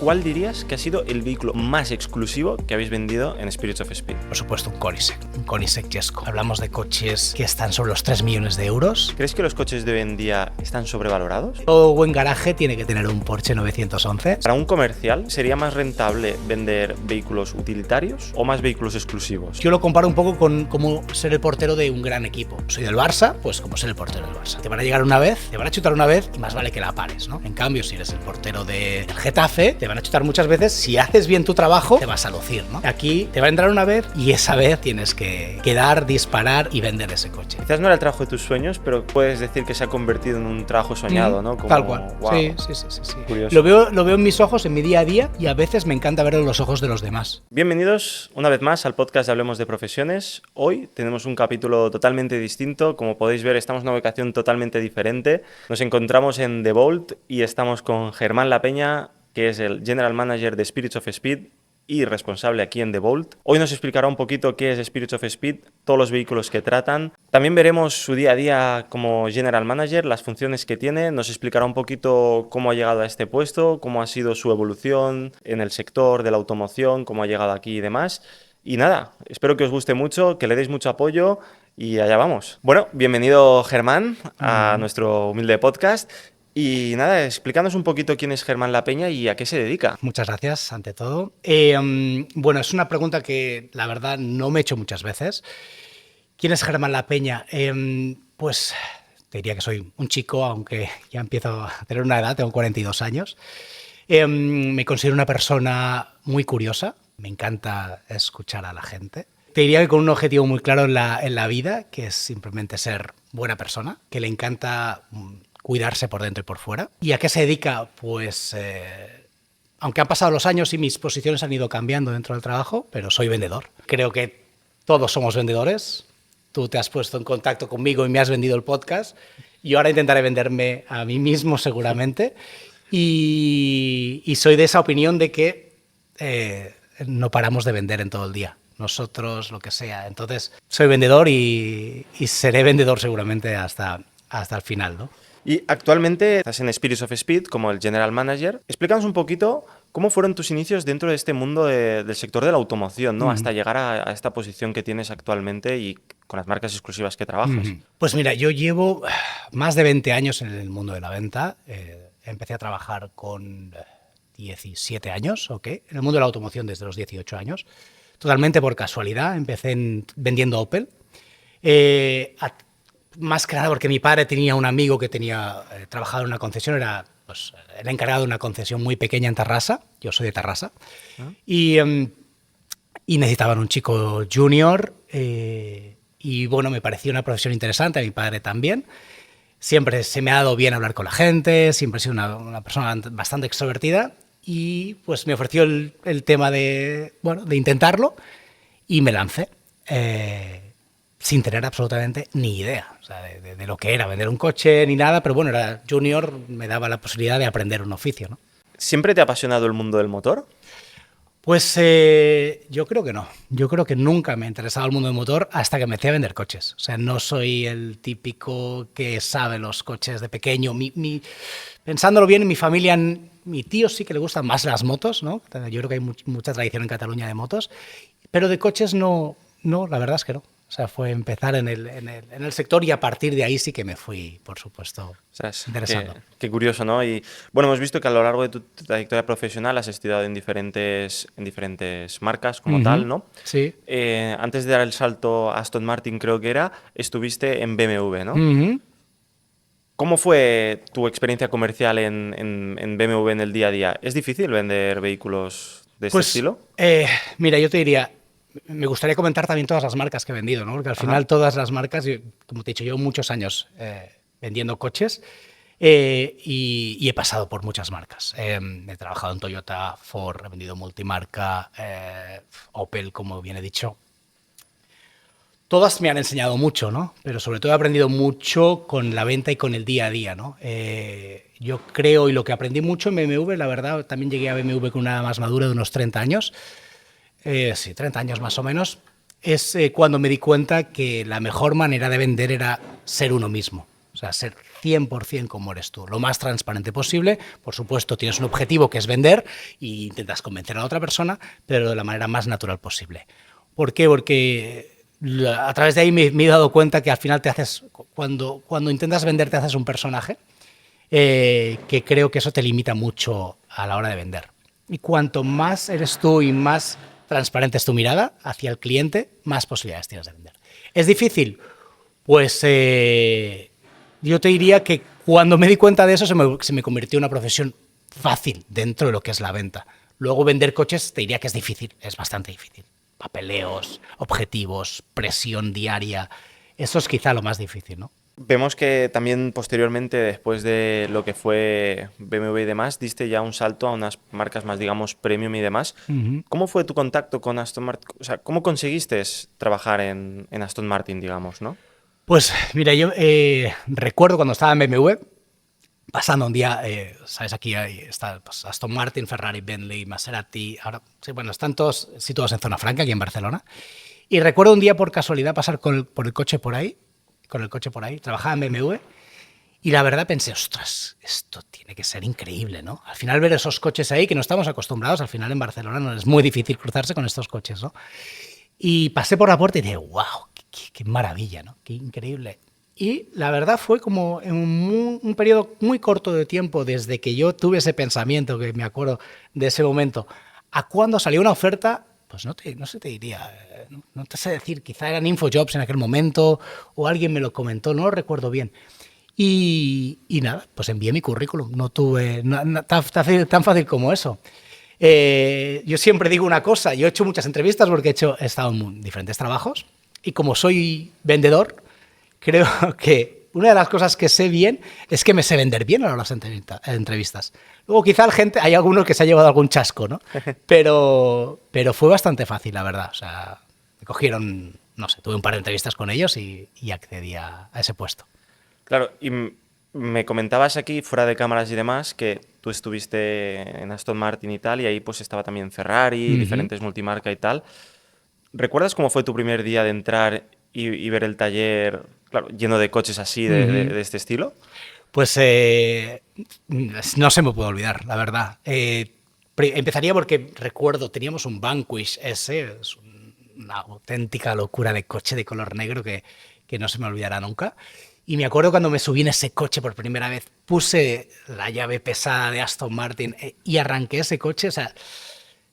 ¿cuál dirías que ha sido el vehículo más exclusivo que habéis vendido en Spirits of Speed? Por supuesto, un Koenigsegg Jesko. Hablamos de coches que están sobre los 3 millones de euros. ¿Crees que los coches de hoy en día están sobrevalorados? Todo buen garaje tiene que tener un Porsche 911. Para un comercial, ¿sería más rentable vender vehículos utilitarios o más vehículos exclusivos? Yo lo comparo un poco con cómo ser el portero de un gran equipo. Soy del Barça, pues como ser el portero del Barça. Te van a llegar una vez, te van a chutar una vez y más vale que la pares, ¿no? En cambio, si eres el portero del Getafe, te van a chutar muchas veces. Si haces bien tu trabajo, te vas a lucir, ¿no? Aquí te va a entrar una vez y esa vez tienes que quedar, disparar y vender ese coche. Quizás no era el trabajo de tus sueños, pero puedes decir que se ha convertido en un trabajo soñado, ¿no? Como, tal cual. Wow. Sí. Curioso. Lo veo en mis ojos, en mi día a día, y a veces me encanta verlo en los ojos de los demás. Bienvenidos una vez más al podcast de Hablemos de Profesiones. Hoy tenemos un capítulo totalmente distinto. Como podéis ver, estamos en una ubicación totalmente diferente. Nos encontramos en The Bolt y estamos con Germán Lapeña, que es el General Manager de Spirits of Speed y responsable aquí en The Bolt. Hoy nos explicará un poquito qué es Spirits of Speed, todos los vehículos que tratan. También veremos su día a día como General Manager, las funciones que tiene. Nos explicará un poquito cómo ha llegado a este puesto, cómo ha sido su evolución en el sector de la automoción, cómo ha llegado aquí y demás. Y nada, espero que os guste mucho, que le deis mucho apoyo y allá vamos. Bueno, bienvenido Germán a nuestro humilde podcast. Y nada, explícanos un poquito quién es Germán Lapeña y a qué se dedica. Muchas gracias, ante todo. Bueno, es una pregunta que la verdad no me he hecho muchas veces. ¿Quién es Germán Lapeña? Pues te diría que soy un chico, aunque ya empiezo a tener una edad, tengo 42 años. Me considero una persona muy curiosa, me encanta escuchar a la gente. Te diría que con un objetivo muy claro en la vida, que es simplemente ser buena persona, que le encanta cuidarse por dentro y por fuera. ¿Y a qué se dedica? Pues, aunque han pasado los años y mis posiciones han ido cambiando dentro del trabajo, pero soy vendedor. Creo que todos somos vendedores. Tú te has puesto en contacto conmigo y me has vendido el podcast. Y ahora intentaré venderme a mí mismo seguramente. Y soy de esa opinión de que no paramos de vender en todo el día. Nosotros, lo que sea. Entonces, soy vendedor y seré vendedor seguramente hasta el final, ¿no? Y actualmente estás en Spirits of Speed como el General Manager. Explícanos un poquito cómo fueron tus inicios dentro de este mundo del sector de la automoción, ¿no? Hasta llegar a esta posición que tienes actualmente y con las marcas exclusivas que trabajas. Pues mira, yo llevo más de 20 años en el mundo de la venta. Empecé a trabajar con 17 años, ¿ok? En el mundo de la automoción desde los 18 años. Totalmente por casualidad. Empecé vendiendo Opel. Más que nada porque mi padre tenía un amigo que tenía trabajado en una concesión, era pues, el encargado de una concesión muy pequeña en Tarrasa, yo soy de Tarrasa, y necesitaban un chico junior, y bueno, me pareció una profesión interesante, a mi padre también. Siempre se me ha dado bien hablar con la gente, siempre he sido una persona bastante extrovertida, y pues me ofreció el tema de intentarlo, y me lancé. Sin tener absolutamente ni idea, o sea, de lo que era vender un coche ni nada, pero bueno, era junior, me daba la posibilidad de aprender un oficio, ¿no? ¿Siempre te ha apasionado el mundo del motor? Pues yo creo que no. Yo creo que nunca me ha interesado el mundo del motor hasta que empecé a vender coches. O sea, no soy el típico que sabe los coches de pequeño. Pensándolo bien, en mi familia, mi tío sí que le gustan más las motos, ¿no? Yo creo que hay mucha tradición en Cataluña de motos, pero de coches no, la verdad es que no. O sea, fue empezar en el sector y a partir de ahí sí que me fui, por supuesto, interesando. Qué curioso, ¿no? Y bueno, hemos visto que a lo largo de tu trayectoria profesional has estudiado en diferentes marcas como tal, ¿no? Sí. Antes de dar el salto a Aston Martin, creo que estuviste en BMW, ¿no? ¿Cómo fue tu experiencia comercial en BMW en el día a día? ¿Es difícil vender vehículos de este estilo? Mira, yo te diría, me gustaría comentar también todas las marcas que he vendido, ¿no? Porque al final todas las marcas, como te he dicho, llevo muchos años vendiendo coches y he pasado por muchas marcas. He trabajado en Toyota, Ford, he vendido multimarca, Opel, como bien he dicho. Todas me han enseñado mucho, ¿no? Pero sobre todo he aprendido mucho con la venta y con el día a día, ¿no? Yo creo, y lo que aprendí mucho en BMW, la verdad, también llegué a BMW con una edad más madura de unos 30 años, sí, 30 años más o menos, es cuando me di cuenta que la mejor manera de vender era ser uno mismo. O sea, ser 100% como eres tú, lo más transparente posible. Por supuesto, tienes un objetivo que es vender e intentas convencer a la otra persona, pero de la manera más natural posible. ¿Por qué? Porque a través de ahí me he dado cuenta que al final cuando intentas vender, te haces un personaje, que creo que eso te limita mucho a la hora de vender. Y cuanto más eres tú y más transparente es tu mirada hacia el cliente, más posibilidades tienes de vender. ¿Es difícil? Pues yo te diría que cuando me di cuenta de eso se me convirtió en una profesión fácil dentro de lo que es la venta. Luego vender coches te diría que es difícil, es bastante difícil. Papeleos, objetivos, presión diaria, eso es quizá lo más difícil, ¿no? Vemos que también posteriormente, después de lo que fue BMW y demás, diste ya un salto a unas marcas más, digamos, premium y demás. ¿Cómo fue tu contacto con Aston Martin? O sea, ¿cómo conseguiste trabajar en Aston Martin, digamos, no? Pues mira, yo recuerdo cuando estaba en BMW, pasando un día, sabes, aquí está pues, Aston Martin, Ferrari, Bentley, Maserati, ahora, sí, bueno, están todos situados en Zona Franca, aquí en Barcelona. Y recuerdo un día por casualidad pasar por el coche por ahí, trabajaba en BMW, y la verdad pensé, ostras, esto tiene que ser increíble, ¿no? Al final ver esos coches ahí, que no estamos acostumbrados, al final en Barcelona no es muy difícil cruzarse con estos coches, ¿no? Y pasé por la puerta y dije, wow, qué maravilla, ¿no? Qué increíble. Y la verdad fue como en un periodo muy corto de tiempo desde que yo tuve ese pensamiento, que me acuerdo de ese momento, a cuando salió una oferta, pues no sé, te diría, no te sé decir, quizá eran InfoJobs en aquel momento o alguien me lo comentó, no lo recuerdo bien. Y nada, pues envié mi currículum, no tuve tan fácil como eso. Yo siempre digo una cosa, yo he hecho muchas entrevistas porque he estado en diferentes trabajos y como soy vendedor, creo que una de las cosas que sé bien es que me sé vender bien a las entrevistas. Luego quizá hay algunos que se ha llevado algún chasco, ¿no? Pero fue bastante fácil, la verdad. O sea, me cogieron, no sé, tuve un par de entrevistas con ellos y accedí a ese puesto. Claro, y me comentabas aquí, fuera de cámaras y demás, que tú estuviste en Aston Martin y tal, y ahí pues estaba también Ferrari, diferentes multimarca y tal. ¿Recuerdas cómo fue tu primer día de entrar y ver el taller, claro, lleno de coches así, de este estilo? Pues no se me puede olvidar, la verdad. Empezaría porque recuerdo, teníamos un Vanquish S, es una auténtica locura de coche de color negro que no se me olvidará nunca. Y me acuerdo cuando me subí en ese coche por primera vez, puse la llave pesada de Aston Martin y arranqué ese coche. O sea,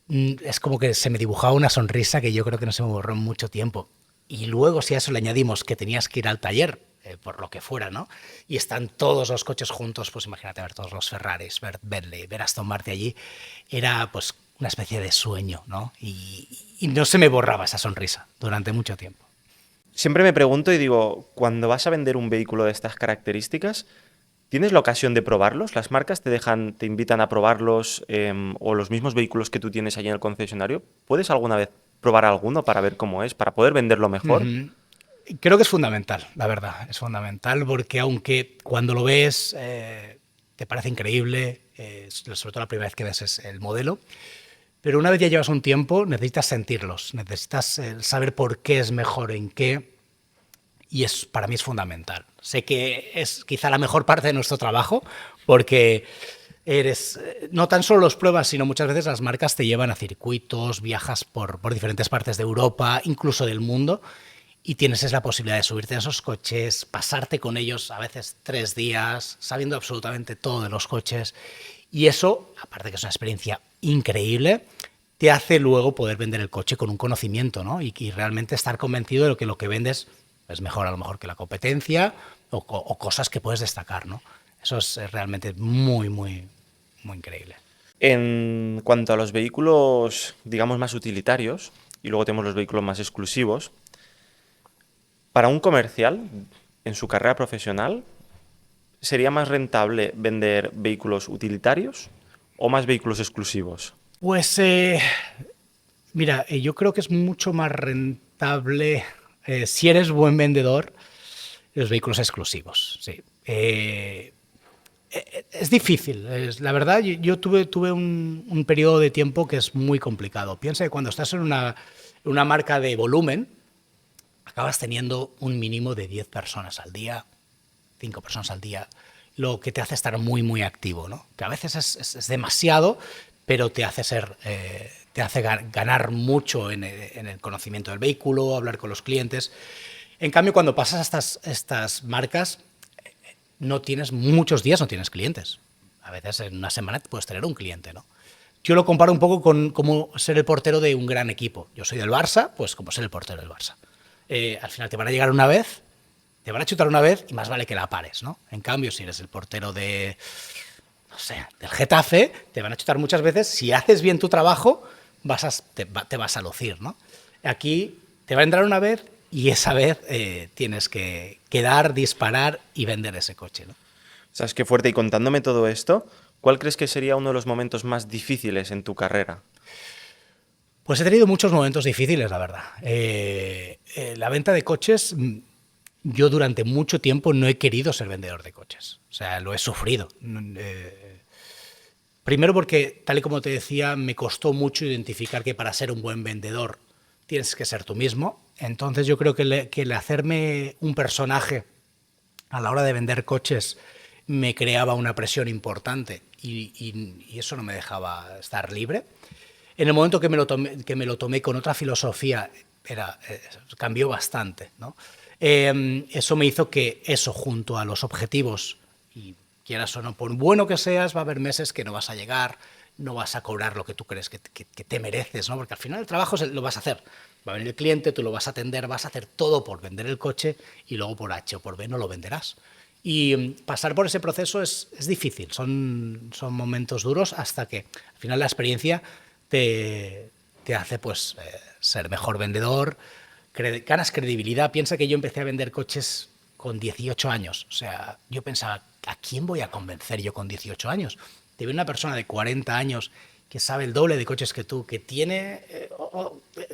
es como que se me dibujaba una sonrisa que yo creo que no se me borró en mucho tiempo. Y luego, si a eso le añadimos que tenías que ir al taller, por lo que fuera, ¿no? Y están todos los coches juntos, pues imagínate ver todos los Ferraris, ver Bentley, ver Aston Martin allí, era pues una especie de sueño, ¿no? Y no se me borraba esa sonrisa durante mucho tiempo. Siempre me pregunto y digo, cuando vas a vender un vehículo de estas características, ¿tienes la ocasión de probarlos? ¿Las marcas te invitan a probarlos o los mismos vehículos que tú tienes allí en el concesionario? ¿Puedes alguna vez probar alguno para ver cómo es, para poder venderlo mejor? Creo que es fundamental, la verdad. Es fundamental porque aunque cuando lo ves te parece increíble, sobre todo la primera vez que ves el modelo, pero una vez ya llevas un tiempo necesitas sentirlos, necesitas saber por qué es mejor, en qué, y para mí es fundamental. Sé que es quizá la mejor parte de nuestro trabajo porque no tan solo los pruebas, sino muchas veces las marcas te llevan a circuitos, viajas por diferentes partes de Europa, incluso del mundo, y tienes la posibilidad de subirte a esos coches, pasarte con ellos a veces 3 días, sabiendo absolutamente todo de los coches. Y eso, aparte que es una experiencia increíble, te hace luego poder vender el coche con un conocimiento, ¿no? Y realmente estar convencido de que lo que vendes es mejor a lo mejor que la competencia o cosas que puedes destacar, ¿no? Eso es realmente muy, muy, muy increíble. En cuanto a los vehículos, digamos, más utilitarios, y luego tenemos los vehículos más exclusivos, para un comercial, en su carrera profesional, ¿sería más rentable vender vehículos utilitarios o más vehículos exclusivos? Pues mira, yo creo que es mucho más rentable si eres buen vendedor los vehículos exclusivos. Sí. Es difícil, la verdad. Yo tuve un periodo de tiempo que es muy complicado. Piensa que cuando estás en una marca de volumen, acabas teniendo un mínimo de 10 personas al día, 5 personas al día, lo que te hace estar muy, muy activo, ¿no? Que a veces es demasiado, pero te hace ganar mucho en el conocimiento del vehículo, hablar con los clientes. En cambio, cuando pasas a estas marcas, muchos días no tienes clientes. A veces en una semana puedes tener un cliente, ¿no? Yo lo comparo un poco con como ser el portero de un gran equipo. Yo soy del Barça, pues como ser el portero del Barça. Al final te van a llegar una vez, te van a chutar una vez y más vale que la pares, ¿no? En cambio, si eres el portero del Getafe, te van a chutar muchas veces. Si haces bien tu trabajo, te vas a lucir, ¿no? Aquí te va a entrar una vez y esa vez tienes que dar, disparar y vender ese coche, ¿no? ¿Sabes qué fuerte? Y contándome todo esto, ¿cuál crees que sería uno de los momentos más difíciles en tu carrera? Pues he tenido muchos momentos difíciles, la verdad. La venta de coches, yo durante mucho tiempo no he querido ser vendedor de coches. O sea, lo he sufrido. Primero porque, tal y como te decía, me costó mucho identificar que para ser un buen vendedor tienes que ser tú mismo. Entonces yo creo que el hacerme un personaje a la hora de vender coches me creaba una presión importante y eso no me dejaba estar libre. En el momento que me lo tomé con otra filosofía, cambió bastante, ¿no? Eso me hizo que eso, junto a los objetivos, y quieras o no, por bueno que seas, va a haber meses que no vas a llegar, no vas a cobrar lo que tú crees que te mereces, ¿no? Porque al final el trabajo lo vas a hacer. Va a venir el cliente, tú lo vas a atender, vas a hacer todo por vender el coche y luego por H o por B no lo venderás. Y pasar por ese proceso es difícil, son momentos duros hasta que al final la experiencia te hace pues, ser mejor vendedor, ganas credibilidad. Piensa que yo empecé a vender coches con 18 años. O sea, yo pensaba, ¿a quién voy a convencer yo con 18 años? Te ve una persona de 40 años que sabe el doble de coches que tú, que tiene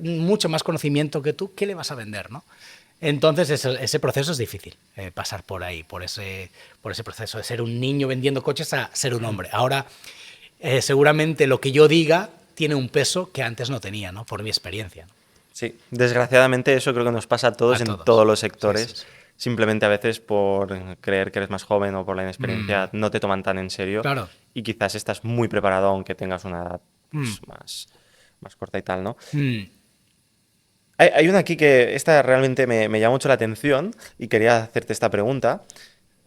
mucho más conocimiento que tú, ¿qué le vas a vender, no? Entonces ese proceso es difícil, pasar por ahí, por ese proceso de ser un niño vendiendo coches a ser un hombre. Ahora, seguramente lo que yo diga tiene un peso que antes no tenía, ¿no? Por mi experiencia, ¿no? Sí, desgraciadamente eso creo que nos pasa a todos en todos los sectores. Sí, sí, sí. Simplemente a veces por creer que eres más joven o por la inexperiencia no te toman tan en serio. Claro. Y quizás estás muy preparado aunque tengas una edad pues, más corta y tal, ¿no? Hay una aquí que esta realmente me llama mucho la atención y quería hacerte esta pregunta.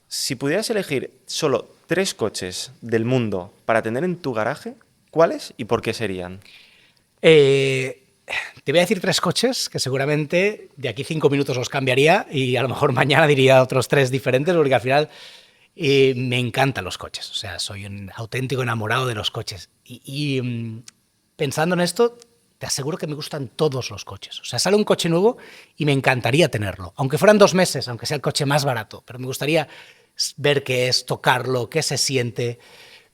Si pudieras elegir solo 3 coches del mundo para tener en tu garaje, ¿cuáles y por qué serían? Te voy a decir 3 coches que seguramente de aquí 5 minutos los cambiaría y a lo mejor mañana diría otros 3 diferentes porque al final me encantan los coches. O sea, soy un auténtico enamorado de los coches. Pensando en esto, te aseguro que me gustan todos los coches. O sea, sale un coche nuevo y me encantaría tenerlo. Aunque fueran 2 meses, aunque sea el coche más barato. Pero me gustaría ver qué es, tocarlo, qué se siente.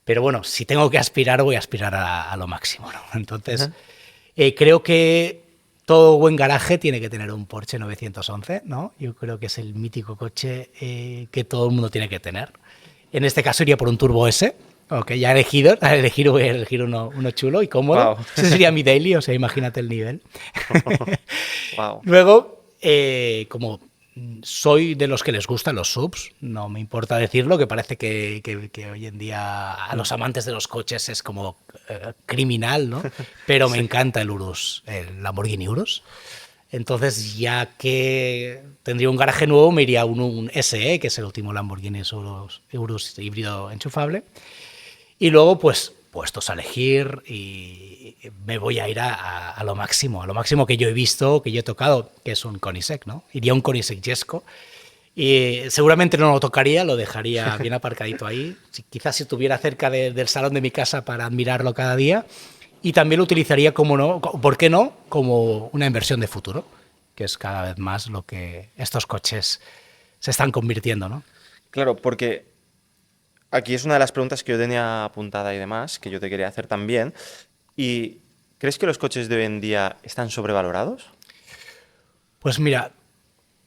Pero bueno, si tengo que aspirar, voy a aspirar a lo máximo, ¿no? Entonces, creo que todo buen garaje tiene que tener un Porsche 911, ¿no? Yo creo que es el mítico coche que todo el mundo tiene que tener. En este caso iría por un Turbo S. Ok, ya voy a elegir uno chulo y cómodo. Wow. Ese sería mi daily, o sea, imagínate el nivel. Wow. Luego, como soy de los que les gustan los SUVs, no me importa decirlo, que parece que hoy en día a los amantes de los coches es como criminal, ¿no? Pero me encanta el Urus, el Lamborghini Urus. Entonces, ya que tendría un garaje nuevo, me iría a un SE, que es el último Lamborghini Urus híbrido enchufable. Y luego, pues, puestos a elegir y me voy a ir a lo máximo que yo he visto, que yo he tocado, que es un Koenigsegg, ¿no? Iría a un Koenigsegg Jesko y seguramente no lo tocaría, lo dejaría bien aparcadito ahí, quizás si estuviera cerca del salón de mi casa para admirarlo cada día, y también lo utilizaría ¿por qué no?, como una inversión de futuro, que es cada vez más lo que estos coches se están convirtiendo, ¿no? Claro, porque aquí es una de las preguntas que yo tenía apuntada y demás, que yo te quería hacer también. ¿Y crees que los coches de hoy en día están sobrevalorados? Pues mira,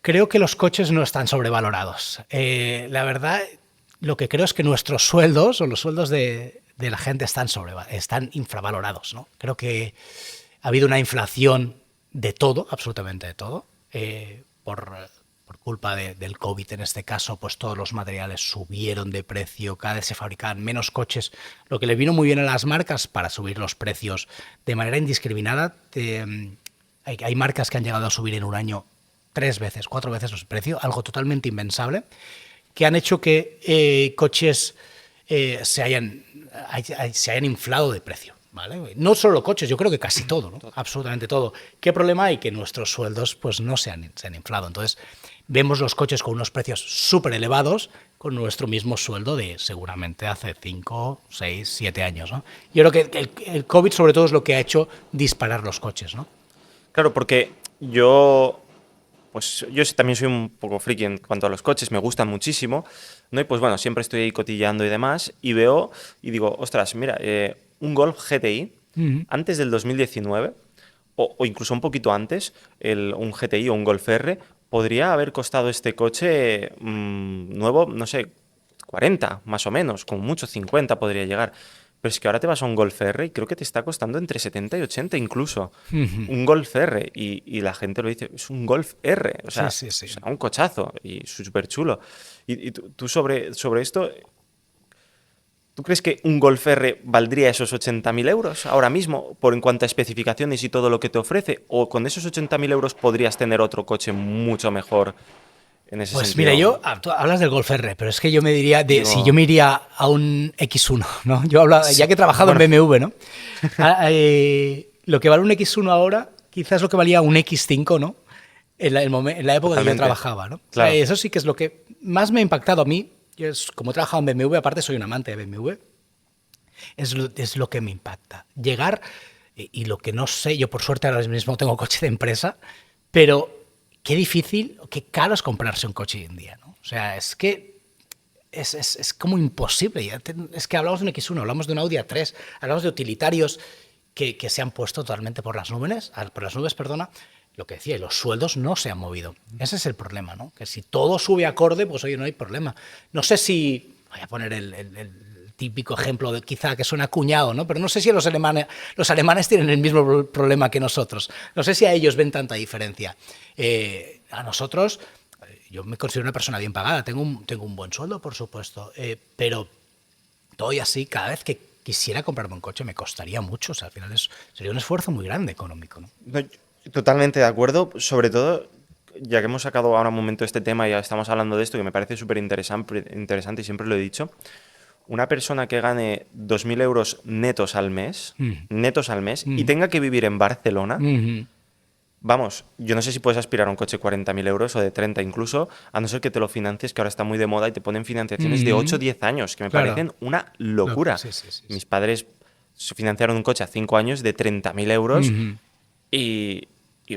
creo que los coches no están sobrevalorados. La verdad, lo que creo es que nuestros sueldos o los sueldos de la gente están infravalorados, ¿no? Creo que ha habido una inflación de todo, absolutamente de todo, por culpa del COVID en este caso, pues todos los materiales subieron de precio, cada vez se fabricaban menos coches, lo que le vino muy bien a las marcas para subir los precios de manera indiscriminada. Hay marcas que han llegado a subir en un año 3 veces, 4 veces los precios, algo totalmente impensable, que han hecho que coches se hayan inflado de precio. ¿Vale? No solo coches, yo creo que casi todo, ¿no? Absolutamente todo. ¿Qué problema hay? Que nuestros sueldos pues no se han inflado. Entonces, vemos los coches con unos precios súper elevados con nuestro mismo sueldo de seguramente hace 5, 6, 7 años, ¿no? Yo creo que el COVID sobre todo es lo que ha hecho disparar los coches, ¿no? Claro, porque yo también soy un poco friki en cuanto a los coches, me gustan muchísimo, ¿no? Y pues bueno, siempre estoy ahí cotilleando y demás, y veo y digo, ostras, mira, un Golf GTI, antes del 2019, o incluso un poquito antes, un GTI o un Golf R, podría haber costado este coche nuevo, no sé, 40 más o menos, con mucho 50 podría llegar. Pero es que ahora te vas a un Golf R y creo que te está costando entre 70 y 80 incluso. Un Golf R. Y la gente lo dice, es un Golf R. O sea, Sí. o sea, un cochazo y súper chulo. Y tú sobre esto, ¿tú crees que un Golf R valdría esos 80.000 euros ahora mismo en cuanto a especificaciones y todo lo que te ofrece? ¿O con esos 80.000 euros podrías tener otro coche mucho mejor en ese Pues sentido? mira, tú hablas del Golf R, pero es que yo me diría, si yo Digo, me iría a un X1, ¿no? Yo hablo, ya que he trabajado bueno, en BMW, ¿no? Lo que vale un X1 ahora, quizás lo que valía un X5, ¿no? En la época que yo totalmente. trabajaba, ¿no? O sea, Claro. eso sí que es lo que más me ha impactado a mí. Como he trabajado en BMW, aparte soy un amante de BMW, es lo que me impacta. Llegar, y lo que no sé, yo por suerte ahora mismo tengo coche de empresa, pero qué difícil, qué caro es comprarse un coche hoy en día, ¿no? O sea, es que es como imposible. Es que hablamos de un X1, hablamos de un Audi A3, hablamos de utilitarios que se han puesto totalmente por las nubes, perdona. Lo que decía, los sueldos no se han movido. Ese es el problema, ¿no? Que si todo sube acorde, pues oye, no hay problema. No sé si, voy a poner el típico ejemplo, quizá que suena cuñado, ¿no? Pero no sé si los alemanes tienen el mismo problema que nosotros. No sé si a ellos ven tanta diferencia. A nosotros, yo me considero una persona bien pagada, tengo un buen sueldo, por supuesto, pero todo y así, cada vez que quisiera comprarme un coche me costaría mucho. O sea, al final sería un esfuerzo muy grande económico, ¿no? No, totalmente de acuerdo, sobre todo ya que hemos sacado ahora un momento este tema y ya estamos hablando de esto, que me parece súper interesante y siempre lo he dicho, una persona que gane 2.000 euros netos al mes, y tenga que vivir en Barcelona, vamos, yo no sé si puedes aspirar a un coche de 40.000 euros o de 30 incluso, a no ser que te lo financies, que ahora está muy de moda y te ponen financiaciones de 8 o 10 años, que me Claro. parecen una locura. Sí. Mis padres se financiaron un coche a 5 años de 30.000 euros y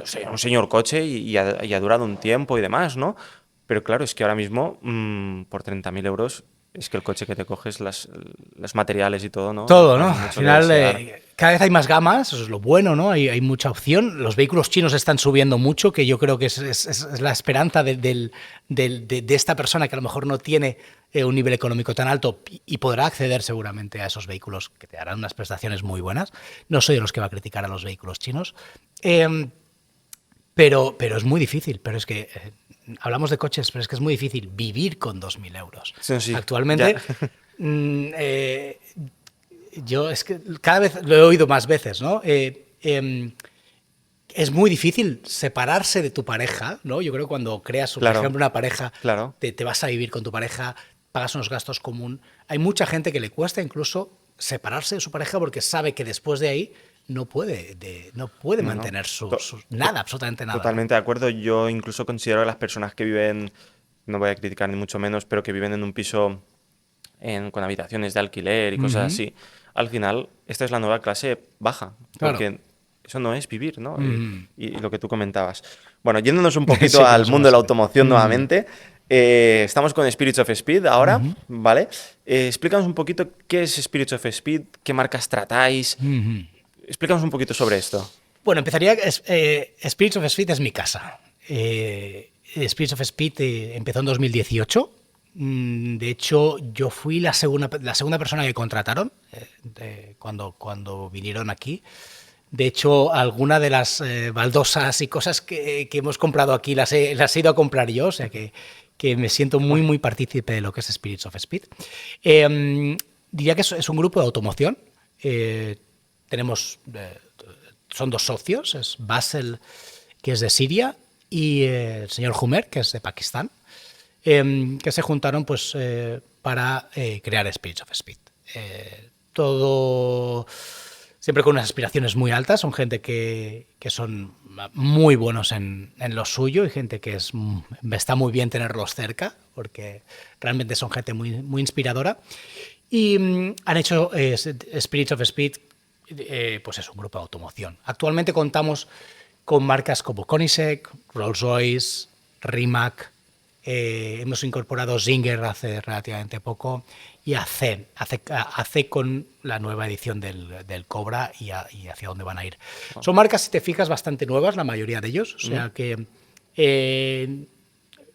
o sea, un señor coche y ha durado un tiempo y demás, ¿no? Pero claro, es que ahora mismo por 30.000 euros es que el coche que te coges, los materiales y todo, ¿no? Todo, ¿no? Dejan Al mucho que final, desear. cada vez hay más gamas, eso es lo bueno, ¿no? Hay mucha opción. Los vehículos chinos están subiendo mucho, que yo creo que es la esperanza de esta persona que a lo mejor no tiene un nivel económico tan alto y podrá acceder seguramente a esos vehículos que te darán unas prestaciones muy buenas. No soy de los que va a criticar a los vehículos chinos. Pero es muy difícil, pero es que hablamos de coches, pero es que es muy difícil vivir con 2.000 euros. Sí, sí, Actualmente, ya. yo es que cada vez lo he oído más veces, ¿no? Es muy difícil separarse de tu pareja, ¿no? Yo creo que cuando creas, por Claro, ejemplo, una pareja, claro. te vas a vivir con tu pareja, pagas unos gastos común. Hay mucha gente que le cuesta incluso separarse de su pareja porque sabe que después de ahí no puede No, no. mantener To- to- nada, absolutamente nada, ¿no? Totalmente de acuerdo. Yo incluso considero que las personas que viven, no voy a criticar ni mucho menos, pero que viven en un piso con habitaciones de alquiler y cosas Ujú, así, al final esta es la nueva clase baja, claro. porque eso no es vivir, ¿no? Ujú. Y lo que tú comentabas. Bueno, yéndonos un poquito Sí, que no al mundo de somos la así. automoción Ujú, nuevamente, estamos con Spirits of Speed ahora, ujú, ¿vale? Explícanos un poquito qué es Spirits of Speed, qué marcas tratáis. ujú. Explícanos un poquito sobre esto. Bueno, empezaría. Spirits of Speed es mi casa. Spirits of Speed empezó en 2018. De hecho, yo fui la segunda persona que contrataron cuando vinieron aquí. De hecho, alguna de las baldosas y cosas que hemos comprado aquí las he ido a comprar yo, o sea que me siento muy partícipe de lo que es Spirits of Speed. Diría que es un grupo de automoción. Son dos socios, es Basel, que es de Siria, y el señor Humer, que es de Pakistán, que se juntaron pues, para crear Spirits of Speed. Todo siempre con unas aspiraciones muy altas, son gente que son muy buenos en lo suyo y gente que está muy bien tenerlos cerca, porque realmente son gente muy inspiradora. Y han hecho Spirits of Speed, pues es un grupo de automoción. Actualmente contamos con marcas como Koenigsegg, Rolls-Royce, Rimac, hemos incorporado Singer hace relativamente poco y AC con la nueva edición del Cobra y hacia dónde van a ir. Son marcas, si te fijas, bastante nuevas, la mayoría de ellos, o sea que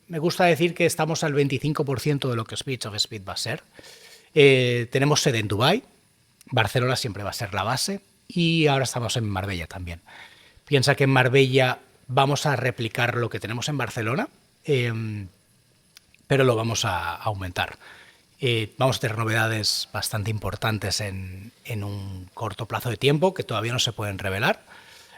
me gusta decir que estamos al 25% de lo que Spirits of Speed va a ser. Tenemos sede en Dubái, Barcelona siempre va a ser la base y ahora estamos en Marbella también. Piensa que en Marbella vamos a replicar lo que tenemos en Barcelona, pero lo vamos a aumentar. Vamos a tener novedades bastante importantes en un corto plazo de tiempo que todavía no se pueden revelar,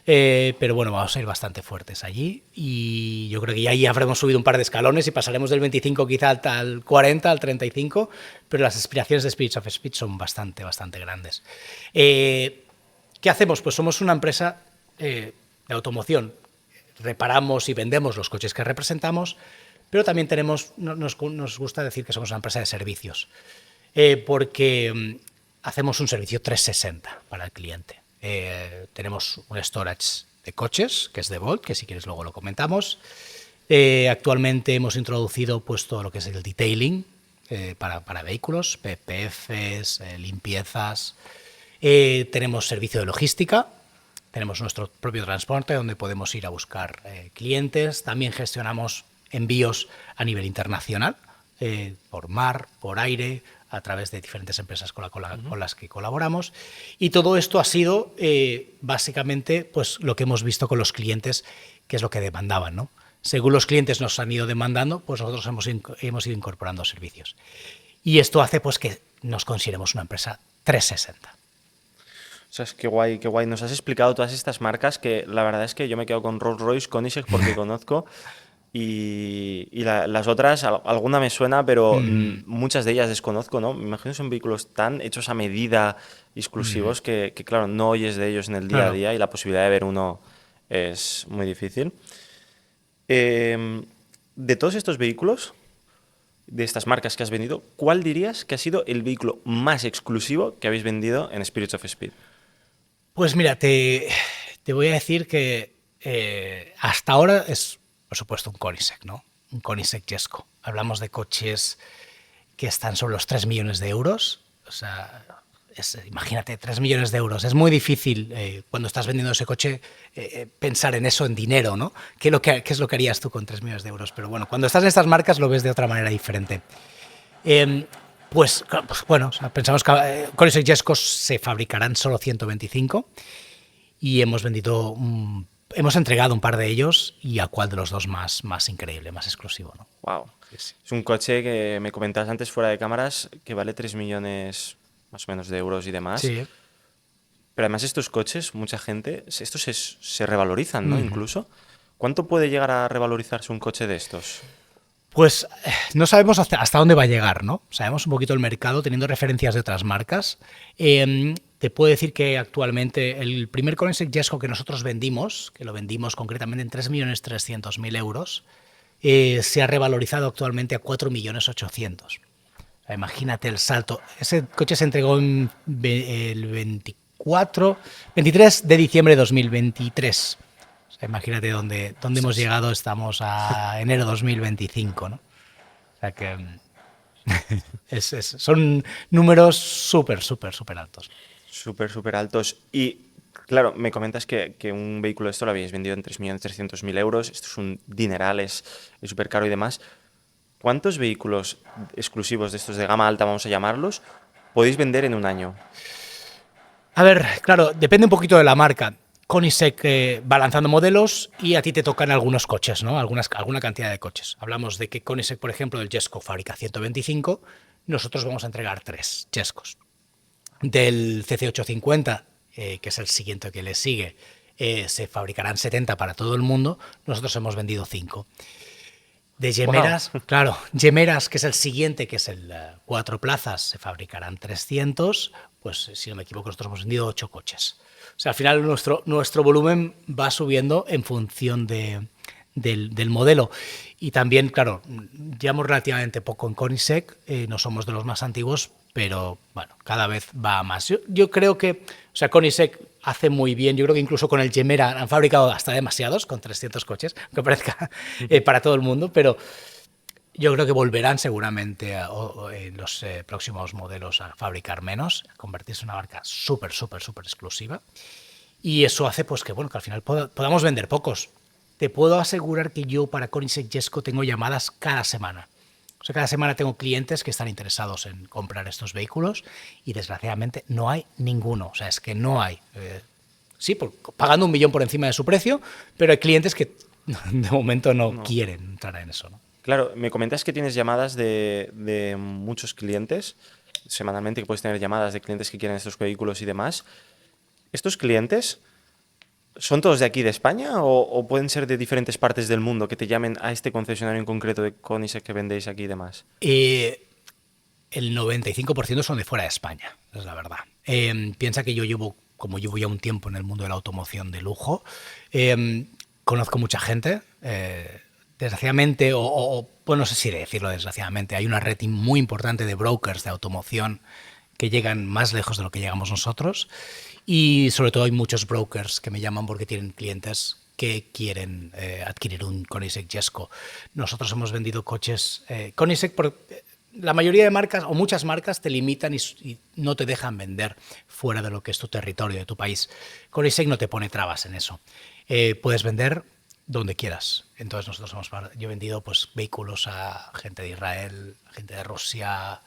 pero bueno, vamos a ir bastante fuertes allí y yo creo que ya ahí habremos subido un par de escalones y pasaremos del 25 quizá al 40, al 35, pero las aspiraciones de Spirits of Speed son bastante grandes. ¿Qué hacemos? Pues somos una empresa de automoción. Reparamos y vendemos los coches que representamos, pero también nos gusta decir que somos una empresa de servicios, porque hacemos un servicio 360 para el cliente. Tenemos un storage de coches, que es de Bolt, que si quieres luego lo comentamos. Actualmente hemos introducido pues, todo lo que es el detailing para vehículos, PPFs, limpiezas. Tenemos servicio de logística. Tenemos nuestro propio transporte donde podemos ir a buscar clientes. También gestionamos envíos a nivel internacional, por mar, por aire, a través de diferentes empresas con las que colaboramos. Y todo esto ha sido básicamente pues, lo que hemos visto con los clientes, que es lo que demandaban, ¿no? Según los clientes nos han ido demandando, pues nosotros hemos ido incorporando servicios. Y esto hace pues, que nos consideremos una empresa 360. O sea, es qué guay, qué guay. Nos has explicado todas estas marcas que la verdad es que yo me quedo con Rolls-Royce, Koenigsegg porque conozco y las otras, alguna me suena, pero muchas de ellas desconozco, ¿no? Me imagino que son vehículos tan hechos a medida, exclusivos, que claro, no oyes de ellos en el día a día y la posibilidad de ver uno es muy difícil. De todos estos vehículos, de estas marcas que has vendido, ¿cuál dirías que ha sido el vehículo más exclusivo que habéis vendido en Spirits of Speed? Pues mira, te voy a decir que hasta ahora es, por supuesto, un Koenigsegg, ¿no? Un Koenigsegg Jesko. Hablamos de coches que están sobre los 3 millones de euros. O sea, imagínate, 3 millones de euros. Es muy difícil cuando estás vendiendo ese coche pensar en eso, en dinero, ¿no? ¿Qué es lo que harías tú con 3 millones de euros? Pero bueno, cuando estás en estas marcas lo ves de otra manera diferente. Pues bueno, o sea, pensamos que Koenigsegg Jesko se fabricarán solo 125 y hemos entregado un par de ellos y a cuál de los dos más increíble, más exclusivo, ¿no? Wow. Sí. Es un coche que me comentabas antes fuera de cámaras que vale 3 millones más o menos de euros y demás. Sí. Pero además estos coches, mucha gente, estos se revalorizan, ¿no? Incluso. ¿Cuánto puede llegar a revalorizarse un coche de estos? Pues no sabemos hasta dónde va a llegar, ¿no? Sabemos un poquito el mercado teniendo referencias de otras marcas. Te puedo decir que actualmente el primer Koenigsegg Jesko que nosotros vendimos, que lo vendimos concretamente en 3.300.000 euros, se ha revalorizado actualmente a 4.800.000. O sea, imagínate el salto. Ese coche se entregó el 23 de diciembre de 2023. Imagínate dónde hemos llegado, estamos a enero 2025, ¿no? O sea que son números súper altos. Súper altos. Y claro, me comentas que un vehículo de esto lo habéis vendido en 3.300.000 euros. Esto es un dineral, es súper caro y demás. ¿Cuántos vehículos exclusivos de estos de gama alta, vamos a llamarlos, podéis vender en un año? A ver, claro, depende un poquito de la marca. Koenigsegg va lanzando modelos y a ti te tocan algunos coches, ¿no? Alguna cantidad de coches. Hablamos de que Koenigsegg, por ejemplo, del Jesko fabrica 125, nosotros vamos a entregar 3 Jeskos. Del CC850, que es el siguiente que le sigue, se fabricarán 70 para todo el mundo, nosotros hemos vendido 5. De Gemeras, wow. Claro, Gemeras, que es el siguiente, que es el 4 plazas, se fabricarán 300, pues si no me equivoco, nosotros hemos vendido 8 coches. O sea, al final nuestro volumen va subiendo en función del modelo. Y también, claro, llevamos relativamente poco en Koenigsegg, no somos de los más antiguos, pero bueno, cada vez va más. Yo creo que, o sea, Koenigsegg hace muy bien, yo creo que incluso con el Gemera han fabricado hasta demasiados, con 300 coches, aunque parezca para todo el mundo, pero yo creo que volverán seguramente en los próximos modelos a fabricar menos, a convertirse en una marca súper exclusiva. Y eso hace pues que, bueno, que al final podamos vender pocos. Te puedo asegurar que yo para Koenigsegg Jesko tengo llamadas cada semana. O sea, cada semana tengo clientes que están interesados en comprar estos vehículos y desgraciadamente no hay ninguno. O sea, es que no hay. Sí, pagando 1 millón por encima de su precio, pero hay clientes que de momento no quieren entrar en eso, ¿no? Claro, me comentas que tienes llamadas de muchos clientes, semanalmente que puedes tener llamadas de clientes que quieren estos vehículos y demás. ¿Estos clientes son todos de aquí de España o pueden ser de diferentes partes del mundo que te llamen a este concesionario en concreto de Koenigsegg que vendéis aquí y demás? El 95% son de fuera de España, es la verdad. Piensa que yo llevo ya un tiempo en el mundo de la automoción de lujo, conozco mucha gente. Desgraciadamente, pues no sé si decirlo desgraciadamente, hay una red muy importante de brokers de automoción que llegan más lejos de lo que llegamos nosotros. Y sobre todo hay muchos brokers que me llaman porque tienen clientes que quieren adquirir un Koenigsegg Jesko. Nosotros hemos vendido coches Koenigsegg la mayoría de marcas o muchas marcas te limitan y no te dejan vender fuera de lo que es tu territorio, de tu país. Koenigsegg no te pone trabas en eso. Puedes vender donde quieras. Entonces yo he vendido pues vehículos a gente de Israel, gente de Rusia,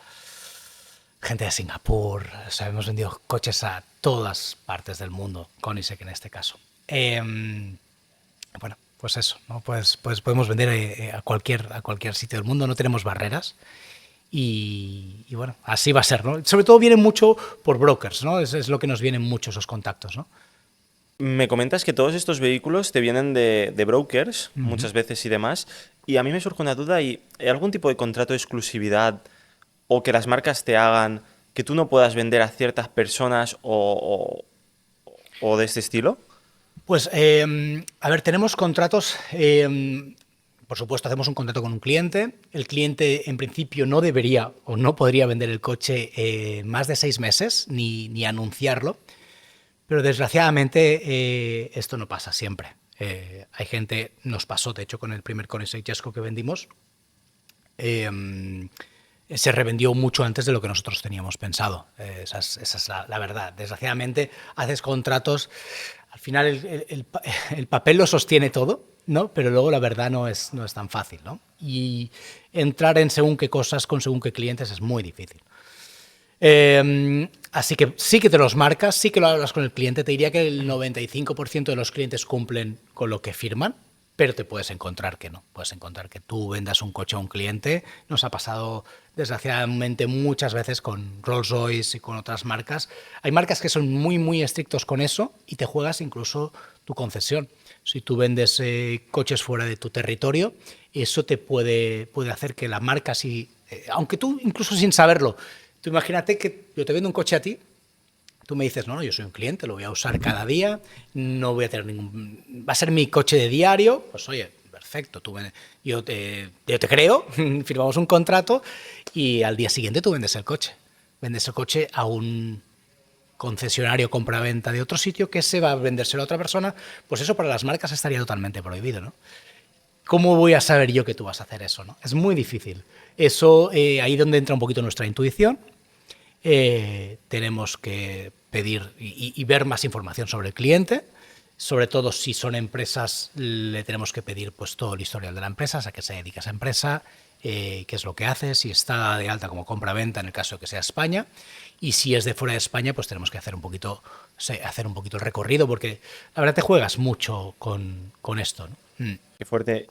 gente de Singapur. O sea, hemos vendido coches a todas partes del mundo, Koenigsegg en este caso. Bueno, pues eso, ¿no? Pues podemos vender a cualquier sitio del mundo, no tenemos barreras. Y bueno, así va a ser, ¿no? Sobre todo vienen mucho por brokers, ¿no? Es lo que nos vienen mucho esos contactos, ¿no? Me comentas que todos estos vehículos te vienen de brokers, muchas veces y demás, y a mí me surge una duda, ¿hay algún tipo de contrato de exclusividad o que las marcas te hagan que tú no puedas vender a ciertas personas o de este estilo? Pues, a ver, tenemos contratos, por supuesto hacemos un contrato con un cliente, el cliente en principio no debería o no podría vender el coche más de 6 meses ni anunciarlo. Pero desgraciadamente esto no pasa siempre. Hay gente, nos pasó de hecho con el primer Koenigsegg Jesko que vendimos, se revendió mucho antes de lo que nosotros teníamos pensado. Esa es la verdad. Desgraciadamente haces contratos, al final el papel lo sostiene todo, ¿no? Pero luego la verdad no es tan fácil, ¿no? Y entrar en según qué cosas con según qué clientes es muy difícil. Así que sí que te los marcas, sí que lo hablas con el cliente. Te diría que el 95% de los clientes cumplen con lo que firman, pero te puedes encontrar que no. Puedes encontrar que tú vendas un coche a un cliente. Nos ha pasado desgraciadamente muchas veces con Rolls-Royce y con otras marcas. Hay marcas que son muy estrictos con eso y te juegas incluso tu concesión. Si tú vendes coches fuera de tu territorio, eso te puede hacer que la marca, aunque tú incluso sin saberlo, tú imagínate que yo te vendo un coche a ti, tú me dices, no, yo soy un cliente, lo voy a usar cada día, no voy a tener va a ser mi coche de diario, pues oye, perfecto, yo te creo, firmamos un contrato y al día siguiente tú vendes el coche. Vendes el coche a un concesionario compra-venta de otro sitio que se va a vendérselo a otra persona, pues eso para las marcas estaría totalmente prohibido, ¿no? ¿Cómo voy a saber yo que tú vas a hacer eso, ¿no? Es muy difícil. Eso, ahí donde entra un poquito nuestra intuición. Tenemos que pedir y ver más información sobre el cliente, sobre todo si son empresas, le tenemos que pedir pues todo el historial de la empresa, a qué se dedica esa empresa, qué es lo que hace, si está de alta como compra-venta en el caso de que sea España, y si es de fuera de España, pues tenemos que hacer un poquito el recorrido, porque la verdad te juegas mucho con esto, ¿no? Qué fuerte.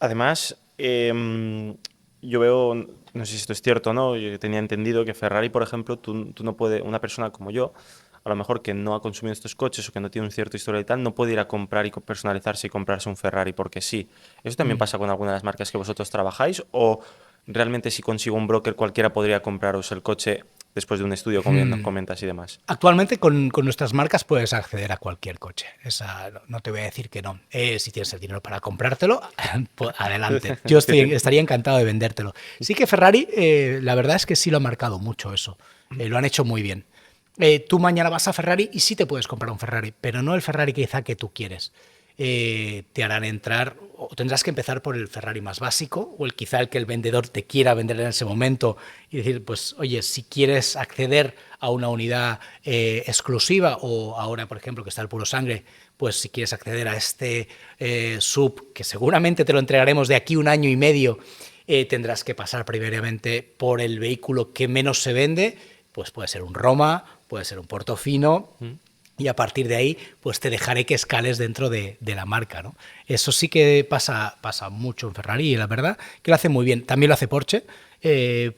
Además, yo veo, no sé si esto es cierto o no, yo tenía entendido que Ferrari, por ejemplo, tú no puedes, una persona como yo, a lo mejor que no ha consumido estos coches o que no tiene un cierto historial y tal, no puede ir a comprar y personalizarse y comprarse un Ferrari porque sí. ¿Eso también pasa con alguna de las marcas que vosotros trabajáis? ¿O realmente si consigo un broker cualquiera podría compraros el coche después de un estudio, como bien nos comentas y demás? Actualmente con nuestras marcas puedes acceder a cualquier coche. No te voy a decir que no. Si tienes el dinero para comprártelo, pues adelante. Yo estaría encantado de vendértelo. Sí que Ferrari, la verdad es que sí lo ha marcado mucho eso. Lo han hecho muy bien. Tú mañana vas a Ferrari y sí te puedes comprar un Ferrari, pero no el Ferrari quizá que tú quieres. Te harán entrar, o tendrás que empezar por el Ferrari más básico, o quizá el que el vendedor te quiera vender en ese momento y decir, pues oye, si quieres acceder a una unidad exclusiva, o ahora, por ejemplo, que está el puro sangre, pues si quieres acceder a este sub, que seguramente te lo entregaremos de aquí 1 año y medio, tendrás que pasar primeramente por el vehículo que menos se vende, pues puede ser un Roma, puede ser un Portofino, y a partir de ahí pues te dejaré que escales dentro de la marca, ¿no? Eso sí que pasa mucho en Ferrari, y la verdad que lo hace muy bien. También lo hace Porsche.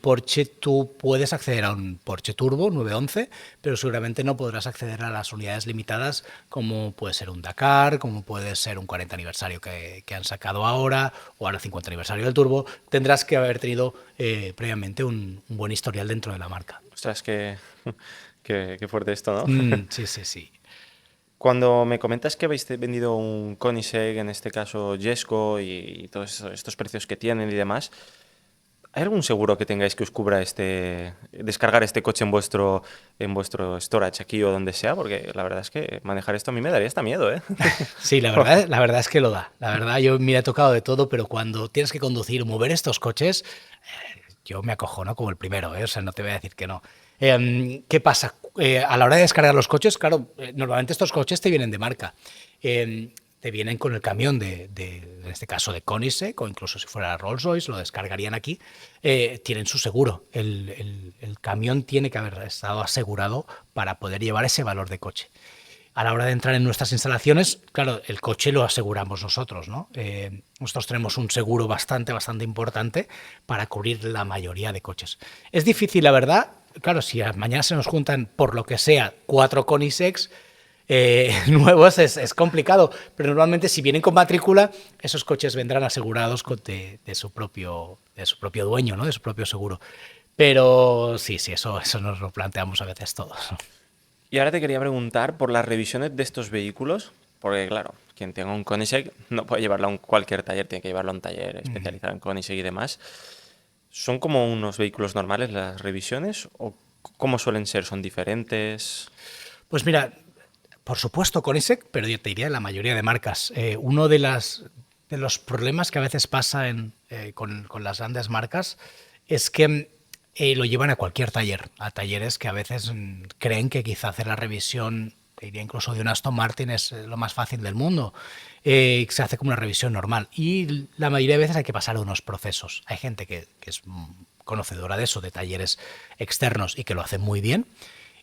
Porsche, tú puedes acceder a un Porsche Turbo 911, pero seguramente no podrás acceder a las unidades limitadas como puede ser un Dakar, como puede ser un 40 aniversario que han sacado ahora, o ahora 50 aniversario del Turbo. Tendrás que haber tenido previamente un buen historial dentro de la marca. Ostras, qué fuerte esto, ¿no? Sí, sí, sí. Cuando me comentas que habéis vendido un Koenigsegg, en este caso Jesko, y todos estos precios que tienen y demás, ¿hay algún seguro que tengáis que os cubra descargar este coche en vuestro storage aquí o donde sea? Porque la verdad es que manejar esto a mí me daría hasta miedo, ¿eh? Sí, la verdad es que lo da. La verdad, yo me he tocado de todo, pero cuando tienes que conducir, mover estos coches, yo me acojono como el primero, ¿eh? O sea, no te voy a decir que no. ¿Qué pasa? A la hora de descargar los coches, claro, normalmente estos coches te vienen de marca. Te vienen con el camión en este caso de Koenigsegg, o incluso si fuera Rolls-Royce, lo descargarían aquí. Tienen su seguro. El camión tiene que haber estado asegurado para poder llevar ese valor de coche. A la hora de entrar en nuestras instalaciones, claro, el coche lo aseguramos nosotros, ¿no? Nosotros tenemos un seguro bastante importante para cubrir la mayoría de coches. Es difícil, la verdad. Claro, si mañana se nos juntan, por lo que sea, 4 Koenigseggs nuevos, es complicado. Pero normalmente, si vienen con matrícula, esos coches vendrán asegurados de su propio dueño, ¿no? De su propio seguro. Pero sí, eso nos lo planteamos a veces todos. Y ahora te quería preguntar por las revisiones de estos vehículos, porque claro, quien tenga un Koenigsegg no puede llevarlo a cualquier taller, tiene que llevarlo a un taller especializado en Koenigsegg y demás. ¿Son como unos vehículos normales las revisiones o cómo suelen ser? ¿Son diferentes? Pues mira, por supuesto Koenigsegg, pero yo te diría la mayoría de marcas. Uno de los problemas que a veces pasa con las grandes marcas es que lo llevan a cualquier taller, a talleres que a veces creen que quizá hacer la revisión, te diría incluso de un Aston Martin, es lo más fácil del mundo. Se hace como una revisión normal, y la mayoría de veces hay que pasar unos procesos. Hay gente que es conocedora de eso, de talleres externos, y que lo hace muy bien,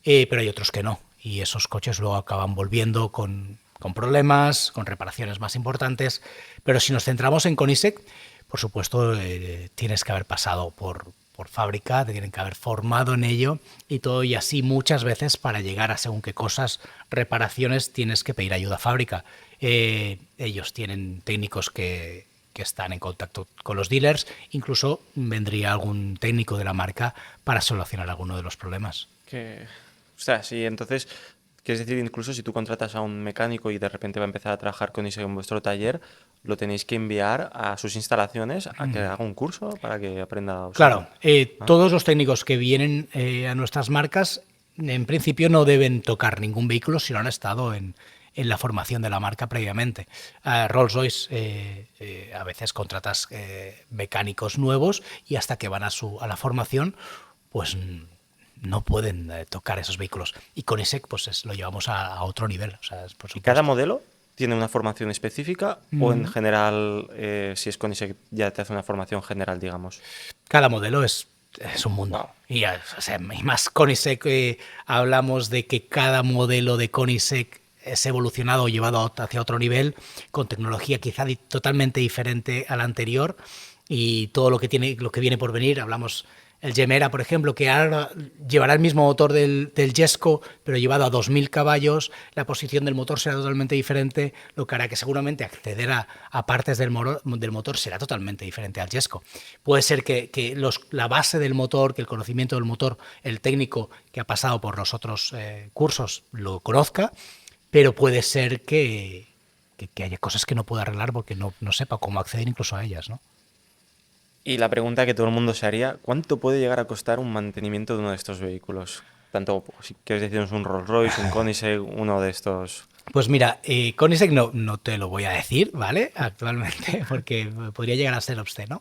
pero hay otros que no, y esos coches luego acaban volviendo con problemas, con reparaciones más importantes. Pero si nos centramos en Koenigsegg, por supuesto, tienes que haber pasado por fábrica, te tienen que haber formado en ello y todo, y así muchas veces para llegar a según qué cosas, reparaciones, tienes que pedir ayuda a fábrica. Ellos tienen técnicos que están en contacto con los dealers, incluso vendría algún técnico de la marca para solucionar alguno de los problemas. O sea, sí, entonces, quieres decir, incluso si tú contratas a un mecánico y de repente va a empezar a trabajar con eso en vuestro taller, lo tenéis que enviar a sus instalaciones a que haga un curso para que aprenda a usarlo. Claro, todos los técnicos que vienen a nuestras marcas, en principio no deben tocar ningún vehículo si no han estado en la formación de la marca previamente. Rolls-Royce, a veces contratas mecánicos nuevos, y hasta que van a la formación, pues no pueden tocar esos vehículos. Y con ese pues lo llevamos a otro nivel. O sea, por ¿Y cada modelo tiene una formación específica o en general, si es Koenigsegg, ya te hace una formación general, digamos? Cada modelo es un mundo. Wow. O sea, y más Koenigsegg, hablamos de que cada modelo de Koenigsegg es evolucionado o llevado hacia otro nivel, con tecnología quizá totalmente diferente a la anterior, y todo lo que viene por venir. Hablamos el Gemera, por ejemplo, que ahora llevará el mismo motor del Jesko, pero llevado a 2000 caballos. La posición del motor será totalmente diferente, lo que hará que seguramente acceder a partes del motor será totalmente diferente al Jesko. Puede ser que la base del motor, que el conocimiento del motor, el técnico que ha pasado por los otros cursos lo conozca, pero puede ser que haya cosas que no pueda arreglar porque no sepa cómo acceder incluso a ellas, ¿no? Y la pregunta que todo el mundo se haría, ¿cuánto puede llegar a costar un mantenimiento de uno de estos vehículos? Tanto, si quieres decirnos un Rolls Royce, un Koenigsegg, uno de estos... Pues mira, Koenigsegg no te lo voy a decir, ¿vale? Actualmente, porque podría llegar a ser obsceno.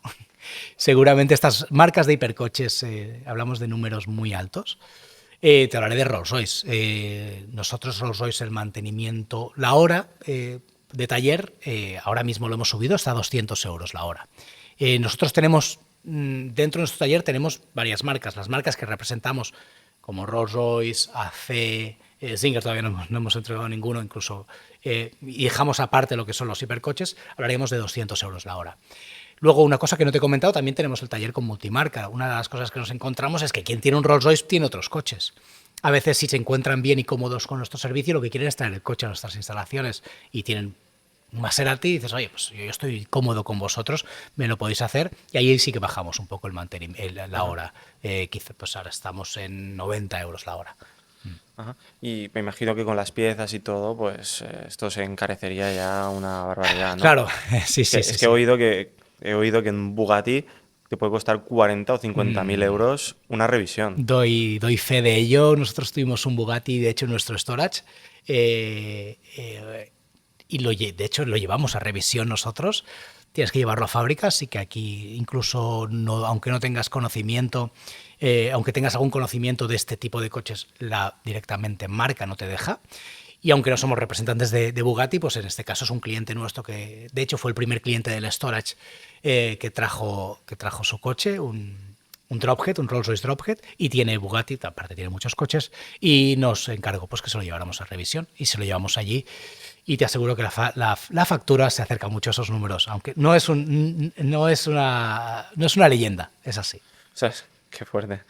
Seguramente estas marcas de hipercoches, hablamos de números muy altos. Te hablaré de Rolls Royce. Nosotros Rolls Royce, el mantenimiento, la hora de taller, ahora mismo lo hemos subido hasta 200 euros la hora. Nosotros tenemos, dentro de nuestro taller tenemos varias marcas. Las marcas que representamos, como Rolls Royce, AC, Singer, todavía no hemos entregado ninguno, incluso, y dejamos aparte lo que son los hipercoches, hablaríamos de 200 euros la hora. Luego, una cosa que no te he comentado, también tenemos el taller con multimarca. Una de las cosas que nos encontramos es que quien tiene un Rolls Royce tiene otros coches. A veces, si se encuentran bien y cómodos con nuestro servicio, lo que quieren es traer el coche a nuestras instalaciones y tienen un Maserati y dices, oye, pues yo estoy cómodo con vosotros, me lo podéis hacer, y ahí sí que bajamos un poco el mantenimiento, la hora. Quizá, pues ahora estamos en 90 euros la hora. Ajá. Y me imagino que con las piezas y todo, pues esto se encarecería ya una barbaridad, ¿no? Claro, sí. Es que he oído que en Bugatti te puede costar 40 o 50 mil euros una revisión. Doy fe de ello. Nosotros tuvimos un Bugatti, de hecho, en nuestro storage, y de hecho lo llevamos a revisión nosotros. Tienes que llevarlo a fábrica, así que aquí incluso, aunque no tengas conocimiento, aunque tengas algún conocimiento de este tipo de coches, directamente marca no te deja. Y aunque no somos representantes de Bugatti, pues en este caso es un cliente nuestro que, de hecho, fue el primer cliente del storage que trajo su coche, un Drophead, un Rolls Royce Drophead, y tiene Bugatti, aparte tiene muchos coches, y nos encargó pues que se lo lleváramos a revisión, y se lo llevamos allí, y te aseguro que la factura se acerca mucho a esos números, aunque no es una leyenda, es así. ¿Sabes? Qué fuerte,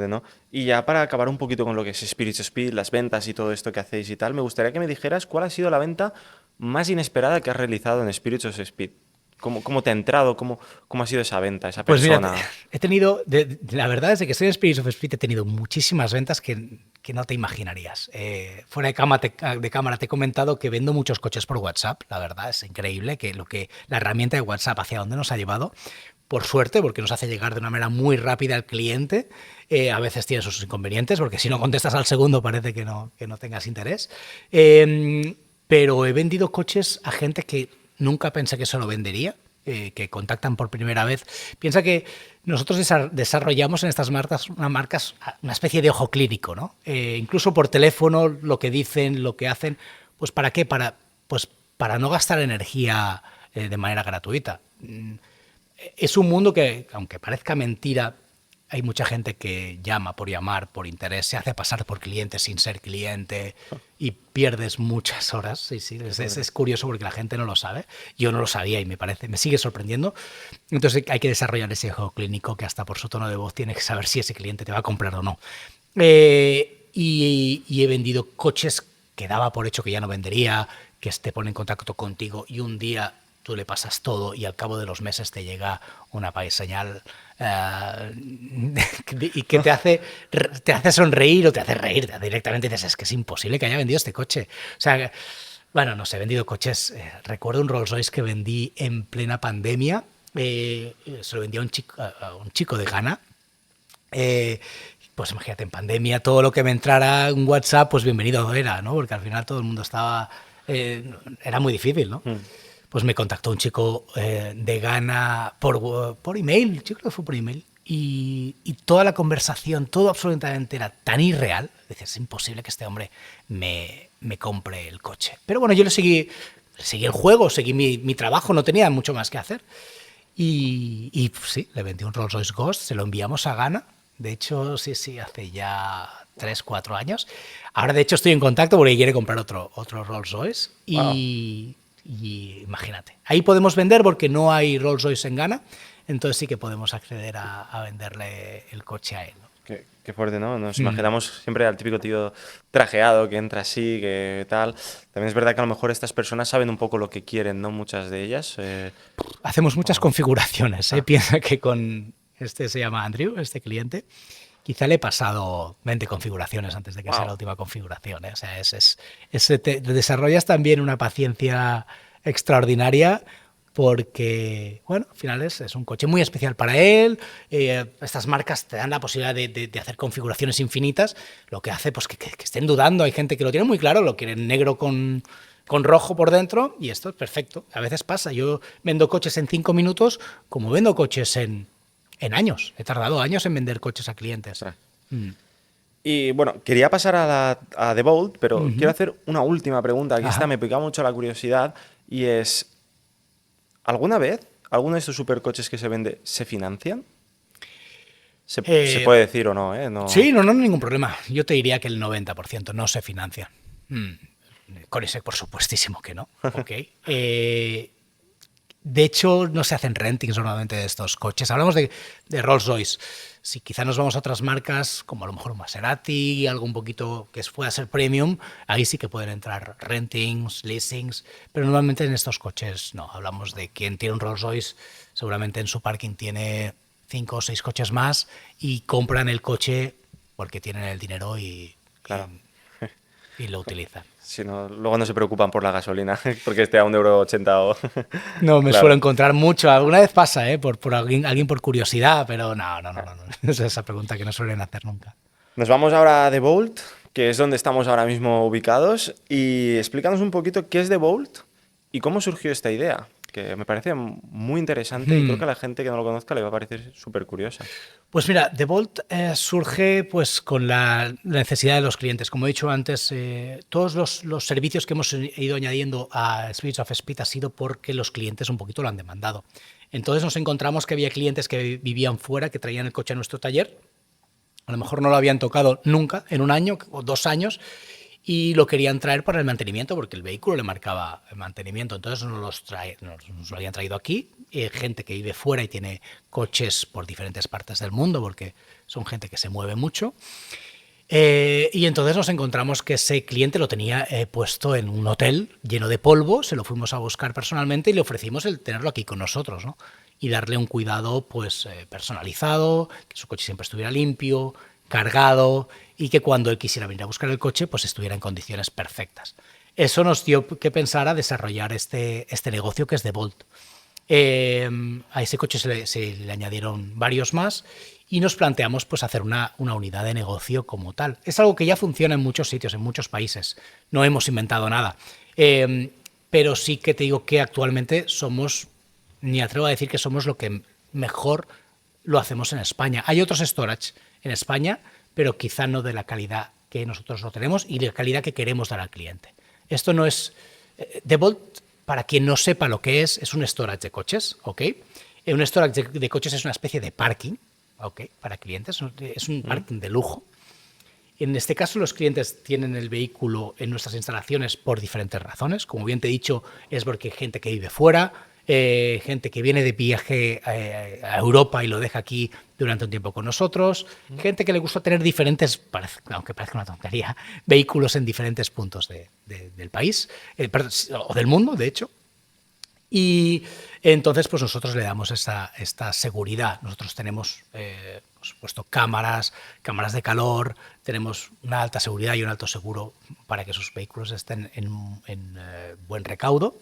¿no? Y ya para acabar un poquito con lo que es Spirits Speed, las ventas y todo esto que hacéis y tal, me gustaría que me dijeras cuál ha sido la venta más inesperada que has realizado en Spirits of Speed. ¿Cómo te ha entrado? ¿Cómo ha sido esa venta, esa persona? Pues mira, he tenido, la verdad es que estoy en Spirits of Speed he tenido muchísimas ventas que no te imaginarías. Fuera de cámara te he comentado que vendo muchos coches por WhatsApp, la verdad es increíble que la herramienta de WhatsApp hacia dónde nos ha llevado. Por suerte, porque nos hace llegar de una manera muy rápida al cliente. A veces tiene sus inconvenientes, porque si no contestas al segundo parece que no tengas interés. Pero he vendido coches a gente que nunca pensé que se lo vendería, que contactan por primera vez. Piensa que nosotros desarrollamos en estas marcas una especie de ojo clínico, ¿no? Incluso por teléfono, lo que dicen, lo que hacen. ¿Pues para qué? Para no gastar energía de manera gratuita. Es un mundo que, aunque parezca mentira, hay mucha gente que llama por llamar, por interés, se hace pasar por cliente sin ser cliente y pierdes muchas horas. Sí, es curioso porque la gente no lo sabe. Yo no lo sabía y me sigue sorprendiendo. Entonces hay que desarrollar ese ojo clínico que hasta por su tono de voz tiene que saber si ese cliente te va a comprar o no. Y he vendido coches que daba por hecho que ya no vendería, que te pone en contacto contigo y un día tú le pasas todo y al cabo de los meses te llega una señal y que te hace sonreír o te hace reír. Directamente dices, es que es imposible que haya vendido este coche. O sea, bueno, no sé, he vendido coches. Recuerdo un Rolls Royce que vendí en plena pandemia. Se lo vendí a un chico de Ghana. Pues imagínate, en pandemia todo lo que me entrara en WhatsApp, pues bienvenido era, ¿no? Porque al final todo el mundo estaba... era muy difícil, ¿no? Pues me contactó un chico de Ghana por email, yo creo que fue por email, y toda la conversación, todo absolutamente era tan irreal, dices, es imposible que este hombre me me compre el coche. Pero bueno, yo seguí el juego, seguí mi trabajo, no tenía mucho más que hacer. Y pues, sí, le vendí un Rolls-Royce Ghost, se lo enviamos a Ghana. De hecho, sí, hace ya 3, 4 años. Ahora, de hecho, estoy en contacto porque quiere comprar otro Rolls-Royce. Wow. Y imagínate, ahí podemos vender porque no hay Rolls-Royce en Ghana. Entonces sí que podemos acceder a venderle el coche a él, ¿no? Qué fuerte, ¿no? Nos imaginamos siempre al típico tío trajeado que entra así, que tal. También es verdad que a lo mejor estas personas saben un poco lo que quieren, ¿no? Muchas de ellas. Hacemos muchas O- configuraciones. ah, Piensa que con este se llama Andrew, este cliente. Quizá le he pasado 20 configuraciones antes de que sea la wow. última configuración. O sea, desarrollas también una paciencia extraordinaria porque, bueno, al final es un coche muy especial para él. Estas marcas te dan la posibilidad de hacer configuraciones infinitas, lo que hace pues, que estén dudando. Hay gente que lo tiene muy claro, lo quiere negro con rojo por dentro y esto es perfecto. A veces pasa. Yo vendo coches en 5 minutos como vendo coches en años. He tardado años en vender coches a clientes. Ostras. Mm. Y bueno, quería pasar a The Bolt, pero quiero Ujú. hacer una última pregunta. Aquí está, Ajá. me pica mucho la curiosidad. Y es, ¿alguna vez alguno de estos supercoches que se vende se financian? Se Eh, puede decir o no, ¿eh? No. sí, no, ningún problema. Yo te diría que el 90% no se financia. Mm. Con ese, por supuestísimo que no. Ok. De hecho, no se hacen rentings normalmente de estos coches. Hablamos de Rolls-Royce. Si quizá nos vamos a otras marcas, como a lo mejor un Maserati, algo un poquito que pueda ser premium, ahí sí que pueden entrar rentings, leasings, pero normalmente en estos coches no. Hablamos de quien tiene un Rolls-Royce, seguramente en su parking tiene 5 o 6 coches más y compran el coche porque tienen el dinero Claro. y lo utilizan. Si no, luego no se preocupan por la gasolina, porque esté a 1,80 € o... No, me suelo Claro. encontrar mucho. Alguna vez pasa, ¿eh? Por alguien por curiosidad, pero no. Es esa pregunta que no suelen hacer nunca. Nos vamos ahora a The Bolt, que es donde estamos ahora mismo ubicados, y explícanos un poquito qué es The Bolt y cómo surgió esta idea, que me parece muy interesante y creo que a la gente que no lo conozca le va a parecer súper curiosa. Pues mira, The Bolt surge pues con la necesidad de los clientes. Como he dicho antes, todos los servicios que hemos ido añadiendo a Spirits of Speed ha sido porque los clientes un poquito lo han demandado. Entonces nos encontramos que había clientes que vivían fuera, que traían el coche a nuestro taller. A lo mejor no lo habían tocado nunca en un año o 2 años y lo querían traer para el mantenimiento porque el vehículo le marcaba el mantenimiento. Entonces nos lo habían traído aquí. Gente que vive fuera y tiene coches por diferentes partes del mundo porque son gente que se mueve mucho. Y entonces nos encontramos que ese cliente lo tenía puesto en un hotel lleno de polvo, se lo fuimos a buscar personalmente y le ofrecimos el tenerlo aquí con nosotros, ¿no? Y darle un cuidado pues personalizado, que su coche siempre estuviera limpio, cargado y que cuando él quisiera venir a buscar el coche pues estuviera en condiciones perfectas. Eso nos dio que pensar a desarrollar este negocio que es The Bolt. A ese coche se le añadieron varios más y nos planteamos pues, hacer una unidad de negocio como tal. Es algo que ya funciona en muchos sitios, en muchos países. No hemos inventado nada. Pero sí que te digo que actualmente somos, ni atrevo a decir que somos lo que mejor lo hacemos en España. Hay otros storage en España, pero quizá no de la calidad que nosotros lo tenemos y de la calidad que queremos dar al cliente. Esto no es... The Bolt, para quien no sepa lo que es un storage de coches, ¿ok? Un storage de coches es una especie de parking, ¿ok? Para clientes, es un parking de lujo. En este caso, los clientes tienen el vehículo en nuestras instalaciones por diferentes razones. Como bien te he dicho, es porque hay gente que vive fuera, gente que viene de viaje a Europa y lo deja aquí durante un tiempo con nosotros, gente que le gusta tener diferentes, aunque parezca una tontería, vehículos en diferentes puntos del país, o del mundo, de hecho. Y entonces, pues nosotros le damos esta seguridad. Nosotros tenemos, por supuesto, cámaras de calor, tenemos una alta seguridad y un alto seguro para que sus vehículos estén en buen recaudo.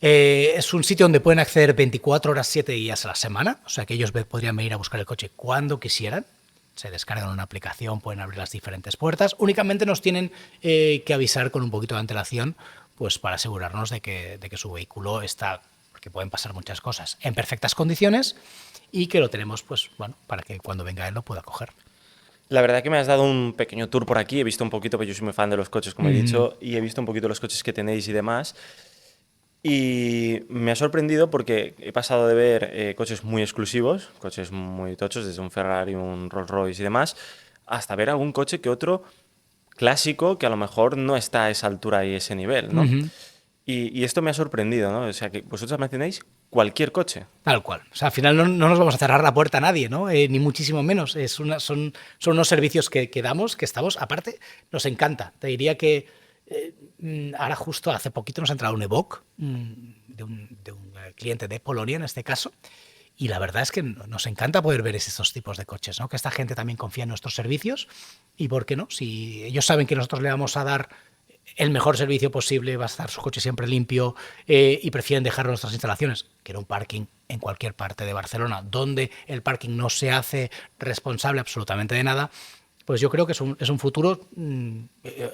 Es un sitio donde pueden acceder 24 horas, 7 días a la semana, o sea que ellos podrían venir a buscar el coche cuando quisieran. Se descargan una aplicación, pueden abrir las diferentes puertas. Únicamente nos tienen que avisar con un poquito de antelación, pues para asegurarnos de que su vehículo está, porque pueden pasar muchas cosas, en perfectas condiciones y que lo tenemos, pues bueno, para que cuando venga él lo pueda coger. La verdad que me has dado un pequeño tour por aquí, he visto un poquito, pues yo soy muy fan de los coches, como he dicho, y he visto un poquito los coches que tenéis y demás. Y me ha sorprendido porque he pasado de ver coches muy exclusivos, coches muy tochos, desde un Ferrari, un Rolls Royce y demás, hasta ver algún coche que otro clásico que a lo mejor no está a esa altura y ese nivel, ¿no? Ujú. Y esto me ha sorprendido, ¿no? O sea, que vosotros mencionáis cualquier coche. Tal cual. O sea, al final no nos vamos a cerrar la puerta a nadie, ¿no? Ni muchísimo menos. Son unos servicios que damos, que estamos, aparte, nos encanta. Te diría que ahora justo hace poquito nos ha entrado un Evoque de un cliente de Polonia, en este caso, y la verdad es que nos encanta poder ver estos tipos de coches, ¿no? Que esta gente también confía en nuestros servicios y, ¿por qué no? Si ellos saben que nosotros le vamos a dar el mejor servicio posible, va a estar su coche siempre limpio y prefieren dejar nuestras instalaciones, que era un parking en cualquier parte de Barcelona, donde el parking no se hace responsable absolutamente de nada, pues yo creo que es un futuro,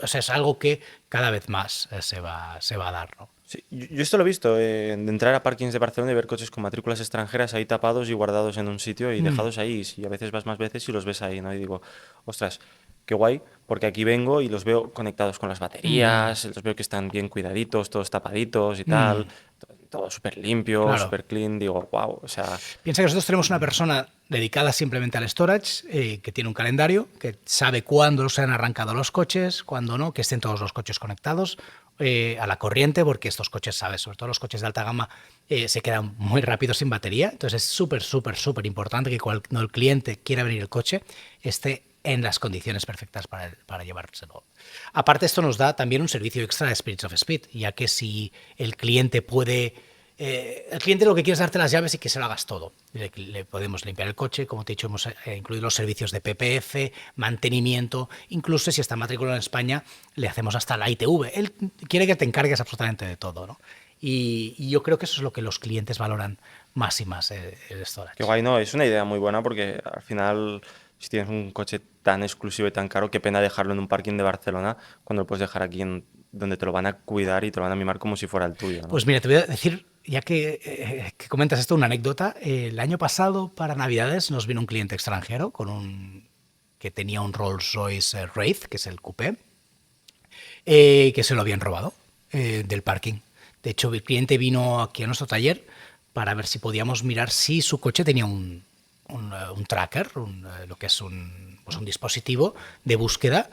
o sea, es algo que cada vez más se va a dar, ¿no? Sí, yo esto lo he visto, de entrar a parkings de Barcelona y ver coches con matrículas extranjeras ahí tapados y guardados en un sitio y Mm. dejados ahí. Y a veces vas más veces y los ves ahí, ¿no? Y digo, ostras, qué guay, porque aquí vengo y los veo conectados con las Mm. baterías, los veo que están bien cuidaditos, todos tapaditos y tal, Mm. todo súper limpio, Claro. súper clean. Digo, wow, o sea, Piensa que nosotros tenemos una persona dedicada simplemente al storage, que tiene un calendario, que sabe cuándo se han arrancado los coches, cuándo no, que estén todos los coches conectados a la corriente, porque estos coches, sabes, sobre todo los coches de alta gama, se quedan muy rápido sin batería. Entonces es súper, súper, súper importante que cuando el cliente quiera venir el coche, esté en las condiciones perfectas para llevárselo. Aparte, esto nos da también un servicio extra de Spirits of Speed, ya que si el cliente puede el cliente lo que quiere es darte las llaves y que se lo hagas todo. Le podemos limpiar el coche, como te he dicho, hemos incluido los servicios de PPF, mantenimiento, incluso si está matriculado en España, le hacemos hasta la ITV. Él quiere que te encargues absolutamente de todo, ¿no? Y yo creo que eso es lo que los clientes valoran más y más, el qué storage. guay, no, es una idea muy buena porque al final, si tienes un coche tan exclusivo y tan caro, qué pena dejarlo en un parking de Barcelona cuando lo puedes dejar aquí donde te lo van a cuidar y te lo van a mimar como si fuera el tuyo, ¿no? Pues mira, te voy a decir, ya que comentas esto, una anécdota. El año pasado, para Navidades, nos vino un cliente extranjero que tenía un Rolls Royce Wraith, que es el coupé, que se lo habían robado del parking. De hecho, el cliente vino aquí a nuestro taller para ver si podíamos mirar si su coche tenía un tracker, lo que es pues un dispositivo de búsqueda,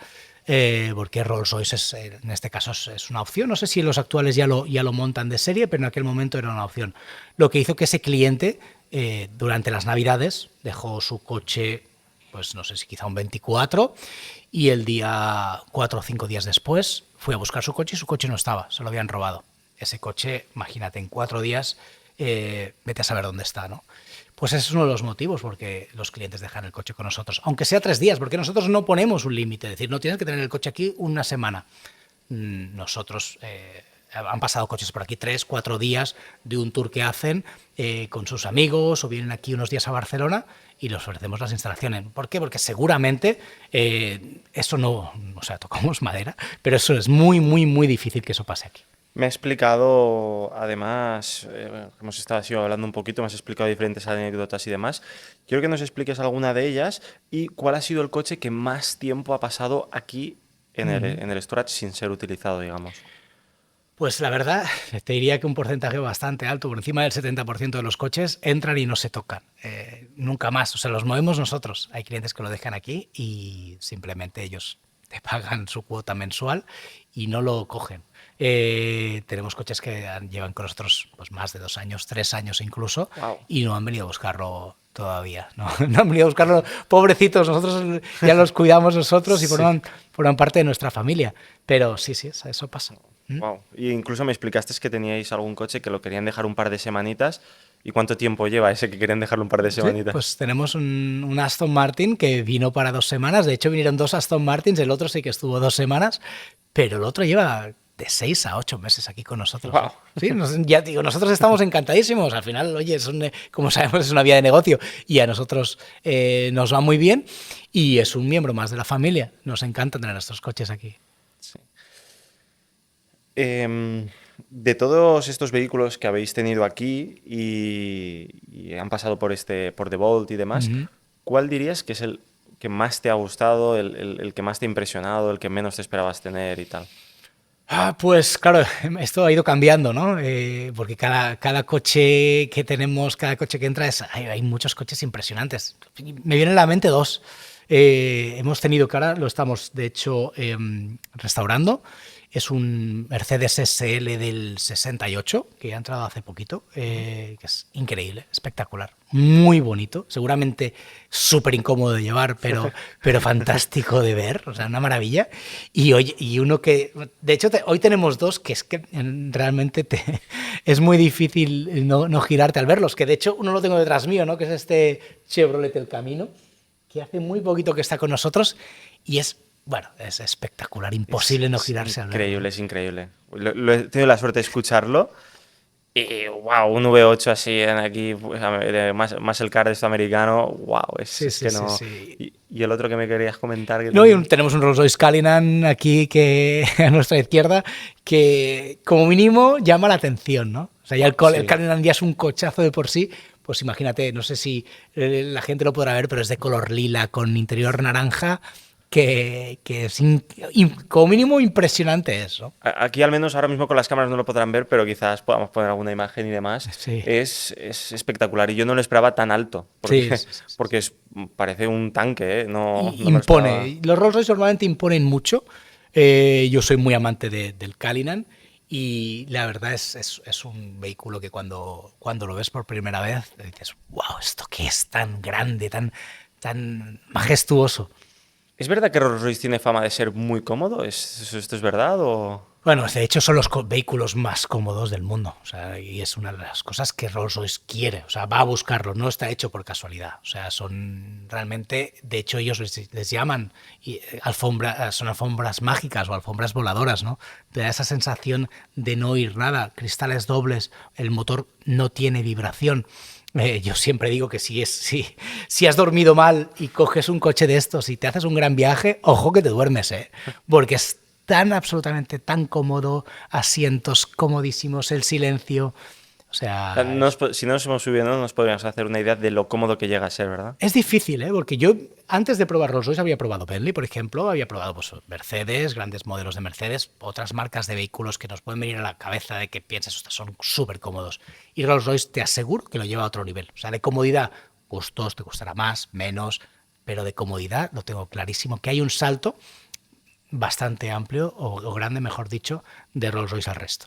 porque Rolls Royce en este caso es una opción. No sé si los actuales ya lo montan de serie, pero en aquel momento era una opción. Lo que hizo que ese cliente, durante las Navidades, dejó su coche, pues no sé si quizá un 24, y el día 4 o 5 días después fui a buscar su coche y su coche no estaba, se lo habían robado. Ese coche, imagínate, en 4 días, vete a saber dónde está, ¿no? Pues ese es uno de los motivos porque los clientes dejan el coche con nosotros, aunque sea 3 días, porque nosotros no ponemos un límite, es decir, no tienes que tener el coche aquí una semana. Nosotros han pasado coches por aquí 3, 4 días de un tour que hacen con sus amigos o vienen aquí unos días a Barcelona y les ofrecemos las instalaciones. ¿Por qué? Porque seguramente eso no, o sea, tocamos madera, pero eso es muy, muy, muy difícil que eso pase aquí. Me ha explicado, además, hemos estado así hablando un poquito, me has explicado diferentes anécdotas y demás. Quiero que nos expliques alguna de ellas y cuál ha sido el coche que más tiempo ha pasado aquí en el storage sin ser utilizado, digamos. Pues la verdad, te diría que un porcentaje bastante alto, por encima del 70% de los coches entran y no se tocan. Nunca más, o sea, los movemos nosotros. Hay clientes que lo dejan aquí y simplemente ellos te pagan su cuota mensual y no lo cogen. Tenemos coches que llevan con nosotros pues, más de 2 años, 3 años incluso, Wow. y no han venido a buscarlo todavía. No, no han venido a buscarlo, pobrecitos, nosotros ya los cuidamos nosotros y Sí. forman parte de nuestra familia. Pero sí, sí, eso pasa. ¿Mm? Wow. Y incluso me explicaste que teníais algún coche que lo querían dejar un par de semanitas. ¿Y cuánto tiempo lleva ese que querían dejarlo un par de Sí, semanitas? pues tenemos un Aston Martin que vino para 2 semanas. De hecho, vinieron dos Aston Martins, el otro sí que estuvo 2 semanas, pero el otro lleva de 6 a 8 meses aquí con nosotros. Wow. Sí, ya digo, nosotros estamos encantadísimos. Al final, oye, como sabemos, es una vía de negocio y a nosotros nos va muy bien y es un miembro más de la familia. Nos encanta tener estos coches aquí. De todos estos vehículos que habéis tenido aquí y han pasado por por The Vault y demás, Ujú. ¿cuál dirías que es el que más te ha gustado, el que más te ha impresionado, el que menos te esperabas tener y tal? Pues claro, esto ha ido cambiando, ¿no? Porque cada coche que tenemos, cada coche que entra, hay muchos coches impresionantes. Me vienen a la mente dos. Hemos tenido que ahora lo estamos, de hecho, restaurando. Es un Mercedes SL del 68, que ha entrado hace poquito, que es increíble, espectacular, muy bonito, seguramente súper incómodo de llevar, pero fantástico de ver, o sea, una maravilla. Y uno que, de hecho, hoy tenemos dos que es que realmente es muy difícil no girarte al verlos, que de hecho uno lo tengo detrás mío, ¿no? Que es este Chevrolet El Camino, que hace muy poquito que está con nosotros y bueno, es espectacular, imposible no girarse al verlo. Increíble, es increíble. He tenido la suerte de escucharlo y, wow, un V8 así en aquí, pues, más el car de esto americano, wow, es que no... Sí. Y el otro que me querías comentar... Que No, tenemos un Rolls Royce Cullinan aquí que a nuestra izquierda que como mínimo llama la atención, ¿no? O sea, ya el Cullinan ya es un cochazo de por sí. Pues imagínate, no sé si la gente lo podrá ver, pero es de color lila con interior naranja. Que es como mínimo impresionante eso. Aquí al menos ahora mismo con las cámaras no lo podrán ver, pero quizás podamos poner alguna imagen y demás. Sí. Es espectacular y yo no lo esperaba tan alto, porque parece un tanque, ¿eh? No impone. Los Rolls Royce normalmente imponen mucho. Yo soy muy amante del Cullinan y la verdad es un vehículo que cuando lo ves por primera vez dices, wow, ¿esto qué es tan grande, tan majestuoso? ¿Es verdad que Rolls-Royce tiene fama de ser muy cómodo? ¿Esto es verdad o...? Bueno, de hecho son los vehículos más cómodos del mundo, o sea, y es una de las cosas que Rolls-Royce quiere, o sea, va a buscarlo, no está hecho por casualidad, o sea, son realmente, de hecho ellos les llaman son alfombras mágicas o alfombras voladoras, ¿no? Te da esa sensación de no oír nada, cristales dobles, el motor no tiene vibración. Yo siempre digo que si has dormido mal y coges un coche de estos y te haces un gran viaje, ojo que te duermes, porque es absolutamente tan cómodo, asientos comodísimos, el silencio. O sea, si no nos hemos subido, no nos podríamos hacer una idea de lo cómodo que llega a ser, ¿verdad? Es difícil, porque yo antes de probar Rolls-Royce había probado Bentley, por ejemplo, había probado pues, Mercedes, grandes modelos de Mercedes, otras marcas de vehículos que nos pueden venir a la cabeza de que piensas, estos son súper cómodos. Y Rolls-Royce te aseguro que lo lleva a otro nivel. O sea, de comodidad, gustos, te costará más, menos, pero de comodidad lo tengo clarísimo, que hay un salto bastante amplio, o grande, mejor dicho, de Rolls-Royce al resto.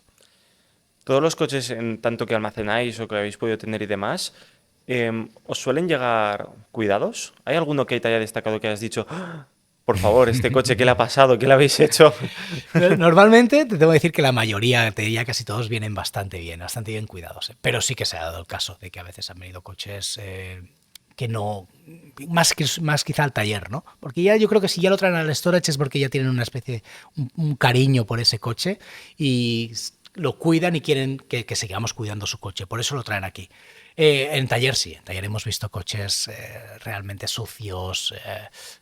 Todos los coches, en tanto que almacenáis o que habéis podido tener y demás, ¿os suelen llegar cuidados? ¿Hay alguno que te haya destacado que hayas dicho, ¡ah! Por favor, este coche, ¿qué le ha pasado? ¿Qué le habéis hecho? Normalmente te tengo que decir que la mayoría, te diría casi todos, vienen bastante bien cuidados. Pero sí que se ha dado el caso de que a veces han venido coches que no, más quizá al taller, ¿no? Porque ya yo creo que si ya lo traen al storage es porque ya tienen una especie, un cariño por ese coche y lo cuidan y quieren que sigamos cuidando su coche. Por eso lo traen aquí. En taller sí, en taller hemos visto coches realmente sucios,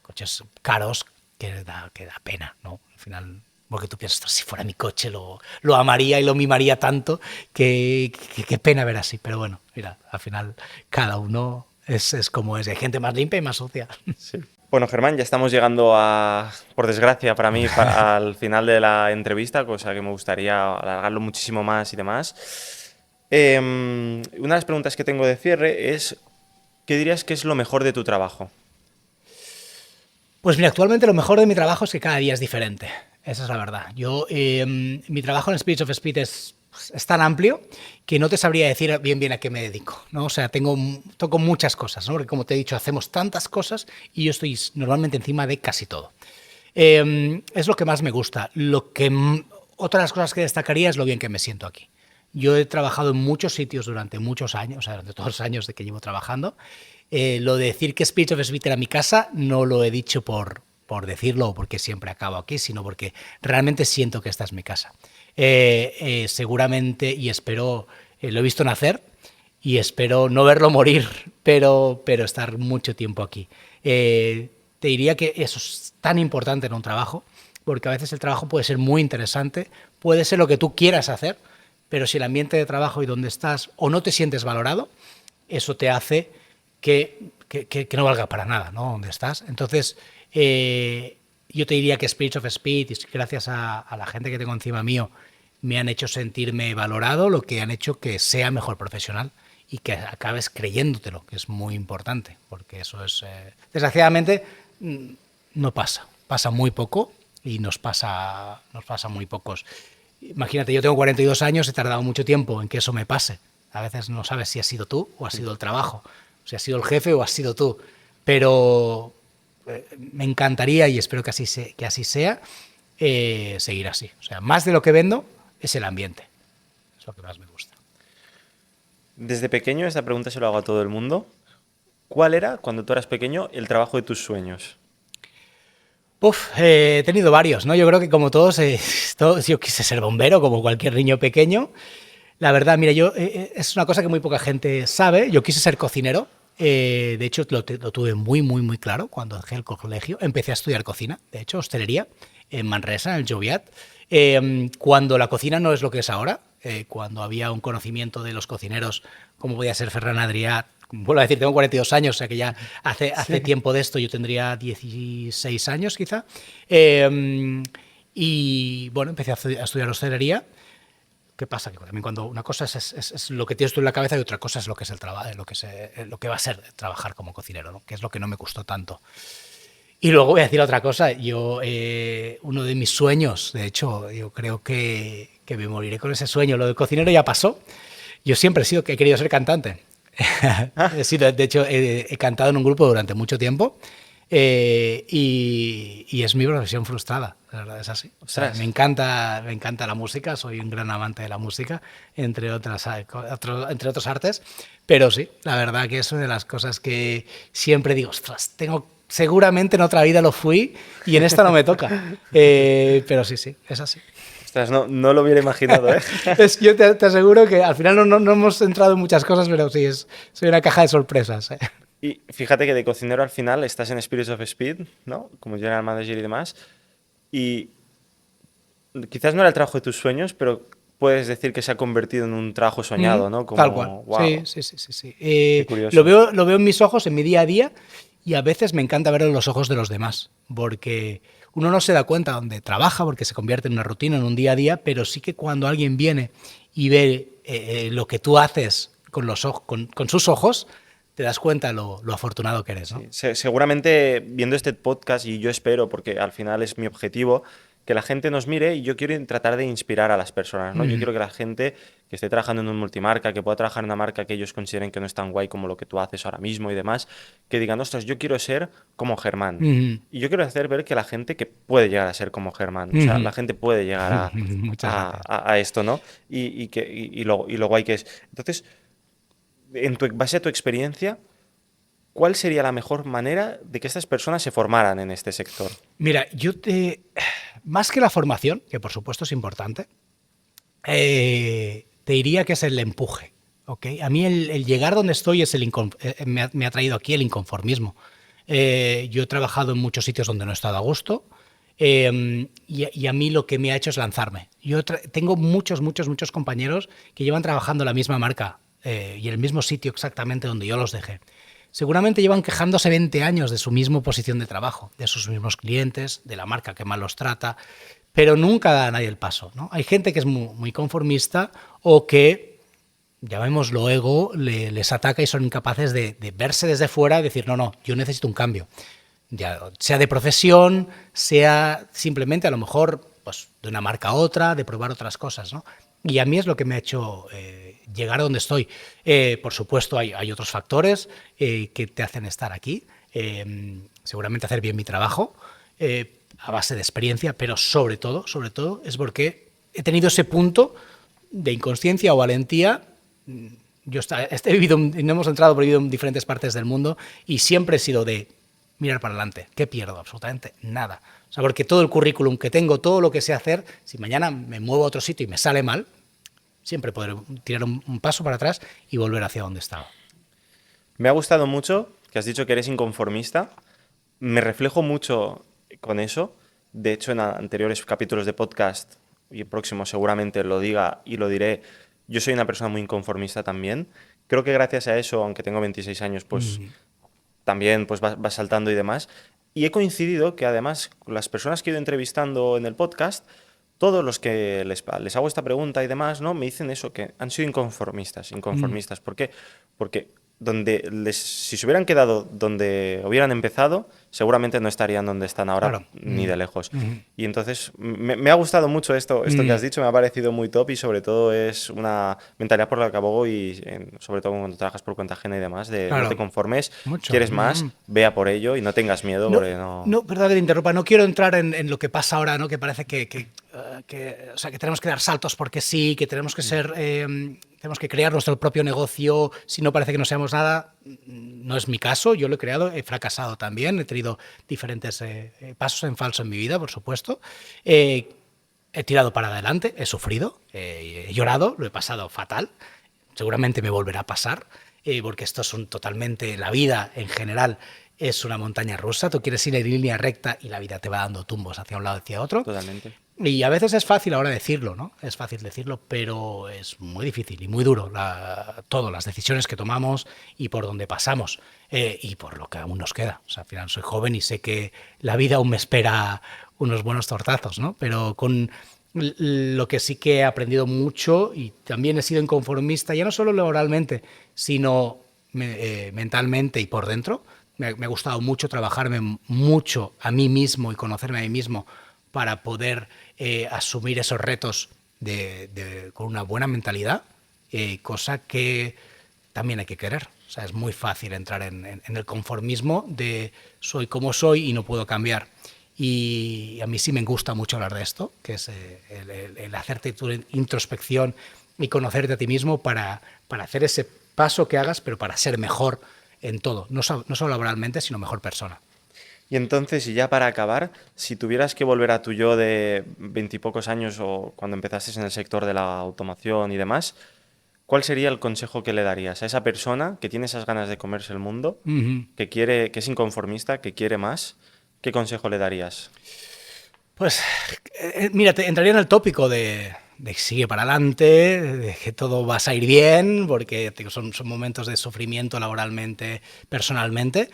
coches caros, que da pena, ¿no? Al final, porque tú piensas, si fuera mi coche lo amaría y lo mimaría tanto, que pena ver así. Pero bueno, mira, al final cada uno es como es. Hay gente más limpia y más sucia. Sí. Bueno, Germán, ya estamos llegando por desgracia para mí, al final de la entrevista, cosa que me gustaría alargarlo muchísimo más y demás. Una de las preguntas que tengo de cierre es, ¿qué dirías que es lo mejor de tu trabajo? Pues mira, actualmente lo mejor de mi trabajo es que cada día es diferente. Esa es la verdad. Mi trabajo en Spirits of Speed es tan amplio que no te sabría decir bien a qué me dedico, ¿no? O sea, toco muchas cosas, ¿no? Porque como te he dicho, hacemos tantas cosas y yo estoy normalmente encima de casi todo. Es lo que más me gusta. Otra de las cosas que destacaría es lo bien que me siento aquí. Yo he trabajado en muchos sitios durante muchos años, o sea, durante todos los años de que llevo trabajando. Lo de decir que Spirits of Speed era mi casa no lo he dicho por decirlo o porque siempre acabo aquí, sino porque realmente siento que esta es mi casa. Seguramente, y espero, lo he visto nacer y espero no verlo morir, pero estar mucho tiempo aquí. Te diría que eso es tan importante en un trabajo, porque a veces el trabajo puede ser muy interesante, puede ser lo que tú quieras hacer, pero si el ambiente de trabajo y donde estás o no te sientes valorado, eso te hace que que no valga para nada, ¿no? Donde estás. Entonces, yo te diría que Spirits of Speed, y gracias a la gente que tengo encima mío, me han hecho sentirme valorado, lo que han hecho que sea mejor profesional y que acabes creyéndotelo, que es muy importante, porque eso es, desgraciadamente, no pasa, pasa muy poco y nos pasa muy pocos. Imagínate, yo tengo 42 años, he tardado mucho tiempo en que eso me pase. A veces no sabes si has sido tú o ha sido el trabajo, si has sido el jefe o has sido tú, pero me encantaría, y espero que así sea, seguir así. O sea, más de lo que vendo es el ambiente, es lo que más me gusta. Desde pequeño, esta pregunta se lo hago a todo el mundo. ¿Cuál era, cuando tú eras pequeño, el trabajo de tus sueños? He tenido varios, ¿no? Yo creo que como todos, yo quise ser bombero, como cualquier niño pequeño. La verdad, mira, es una cosa que muy poca gente sabe. Yo quise ser cocinero. De hecho, lo tuve muy, muy, muy claro cuando dejé el colegio. Empecé a estudiar cocina, de hecho, hostelería, en Manresa, en el Joviat. Cuando la cocina no es lo que es ahora, cuando había un conocimiento de los cocineros, como podía ser Ferran Adrià. Vuelvo a decir, tengo 42 años, o sea que ya hace tiempo de esto, yo tendría 16 años quizá. Y bueno, empecé a estudiar hostelería. ¿Qué pasa? Que también cuando una cosa es lo que tienes tú en la cabeza y otra cosa es lo que es el trabajo, lo que va a ser trabajar como cocinero, ¿no? Que es lo que no me gustó tanto. Y luego voy a decir otra cosa. Yo, uno de mis sueños, de hecho, yo creo que me moriré con ese sueño. Lo de cocinero ya pasó. Yo siempre he querido ser cantante. De hecho, he cantado en un grupo durante mucho tiempo. Y es mi profesión frustrada, la verdad es así. O sea, me encanta la música, soy un gran amante de la música, entre otros artes, pero sí, la verdad que es una de las cosas que siempre digo, ostras, seguramente en otra vida lo fui y en esta no me toca. Pero sí, es así. Ostras, no lo hubiera imaginado, ¿eh? Yo te aseguro que al final no hemos entrado en muchas cosas, pero sí, soy una caja de sorpresas. Y fíjate que de cocinero al final estás en Spirits of Speed, ¿no? Como general manager y demás. Y quizás no era el trabajo de tus sueños, pero puedes decir que se ha convertido en un trabajo soñado, ¿no? Como, tal cual. wow, Sí. qué curioso. Lo veo en mis ojos, en mi día a día, y a veces me encanta verlo en los ojos de los demás, porque uno no se da cuenta donde trabaja, porque se convierte en una rutina, en un día a día, pero sí que cuando alguien viene y ve lo que tú haces con sus ojos, te das cuenta lo afortunado que eres, ¿no? Sí, seguramente viendo este podcast, y yo espero, porque al final es mi objetivo, que la gente nos mire y yo quiero tratar de inspirar a las personas, ¿no? Yo quiero que la gente que esté trabajando en un multimarca, que pueda trabajar en una marca que ellos consideren que no es tan guay como lo que tú haces ahora mismo y demás, que digan, ostras, yo quiero ser como Germán. Y yo quiero hacer ver que la gente que puede llegar a ser como Germán, o sea, la gente puede llegar a esto, ¿no? Y lo guay que es. Entonces, base a tu experiencia, ¿cuál sería la mejor manera de que estas personas se formaran en este sector? Mira, más que la formación, que por supuesto es importante, te diría que es el empuje. ¿Okay? A mí el llegar donde estoy me ha traído aquí el inconformismo. Yo he trabajado en muchos sitios donde no he estado a gusto, y a mí lo que me ha hecho es lanzarme. Yo tengo muchos compañeros que llevan trabajando la misma marca y en el mismo sitio exactamente donde yo los dejé. Seguramente llevan quejándose 20 años de su misma posición de trabajo, de sus mismos clientes, de la marca que mal los trata, pero nunca da a nadie el paso, ¿no? Hay gente que es muy conformista o que, llamémoslo ego, les ataca y son incapaces de verse desde fuera y decir, no, yo necesito un cambio. Ya, sea de profesión, sea simplemente a lo mejor pues, de una marca a otra, de probar otras cosas, ¿no? Y a mí es lo que me ha hecho llegar a donde estoy. Por supuesto, hay otros factores que te hacen estar aquí. Seguramente hacer bien mi trabajo a base de experiencia, pero sobre todo es porque he tenido ese punto de inconsciencia o valentía. He vivido, no hemos entrado, pero he vivido en diferentes partes del mundo y siempre he sido de mirar para adelante. ¿Qué pierdo? Absolutamente nada. O sea, porque todo el currículum que tengo, todo lo que sé hacer, si mañana me muevo a otro sitio y me sale mal, siempre podré tirar un paso para atrás y volver hacia donde estaba. Me ha gustado mucho que has dicho que eres inconformista. Me reflejo mucho con eso. De hecho, en anteriores capítulos de podcast, y el próximo seguramente lo diga y lo diré, yo soy una persona muy inconformista también. Creo que gracias a eso, aunque tengo 26 años, pues también pues vas saltando y demás. Y he coincidido que además las personas que he ido entrevistando en el podcast, todos los que les hago esta pregunta y demás, ¿no? Me dicen eso, que han sido inconformistas. Inconformistas. ¿Por qué? Porque si se hubieran quedado donde hubieran empezado, seguramente no estarían donde están ahora, Claro. ni de lejos. Y entonces me ha gustado mucho esto que has dicho, me ha parecido muy top y sobre todo es una mentalidad por la que abogo y sobre todo cuando trabajas por cuenta ajena y demás, de no te Claro. conformes, Mucho. quieres más, ve a por ello y no tengas miedo No, porque no... no, perdón que te interrumpa, no quiero entrar en lo que pasa ahora, ¿no? Que parece o sea, que tenemos que dar saltos porque sí, que tenemos que ser, tenemos que crear nuestro propio negocio, si no parece que no seamos nada. No es mi caso, yo lo he creado, he fracasado también, he tenido diferentes pasos en falso en mi vida, por supuesto. He tirado para adelante, he sufrido, he llorado, lo he pasado fatal. Seguramente me volverá a pasar, porque esto es totalmente, la vida en general es una montaña rusa. Tú quieres ir en línea recta y la vida te va dando tumbos hacia un lado y hacia otro. Totalmente. Y a veces es fácil ahora decirlo, ¿no? Es fácil decirlo, pero es muy difícil y muy duro todo, las decisiones que tomamos y por donde pasamos y por lo que aún nos queda. O sea, al final soy joven y sé que la vida aún me espera unos buenos tortazos, ¿no? Pero con lo que sí que he aprendido mucho y también he sido inconformista, ya no solo laboralmente, sino mentalmente y por dentro. Me ha gustado mucho trabajarme mucho a mí mismo y conocerme a mí mismo para poder asumir esos retos con una buena mentalidad, cosa que también hay que querer. O sea, es muy fácil entrar en el conformismo de soy como soy y no puedo cambiar. Y a mí sí me gusta mucho hablar de esto, que es el hacerte tu introspección y conocerte a ti mismo para hacer ese paso que hagas, pero para ser mejor en todo, no solo laboralmente, sino mejor persona. Y entonces, y ya para acabar, si tuvieras que volver a tu yo de 20 y pocos años o cuando empezaste en el sector de la automoción y demás, ¿cuál sería el consejo que le darías a esa persona que tiene esas ganas de comerse el mundo, que es inconformista, que quiere más? ¿Qué consejo le darías? Pues, mira, entraría en el tópico de sigue para adelante, de que todo va a salir bien, porque son momentos de sufrimiento laboralmente, personalmente.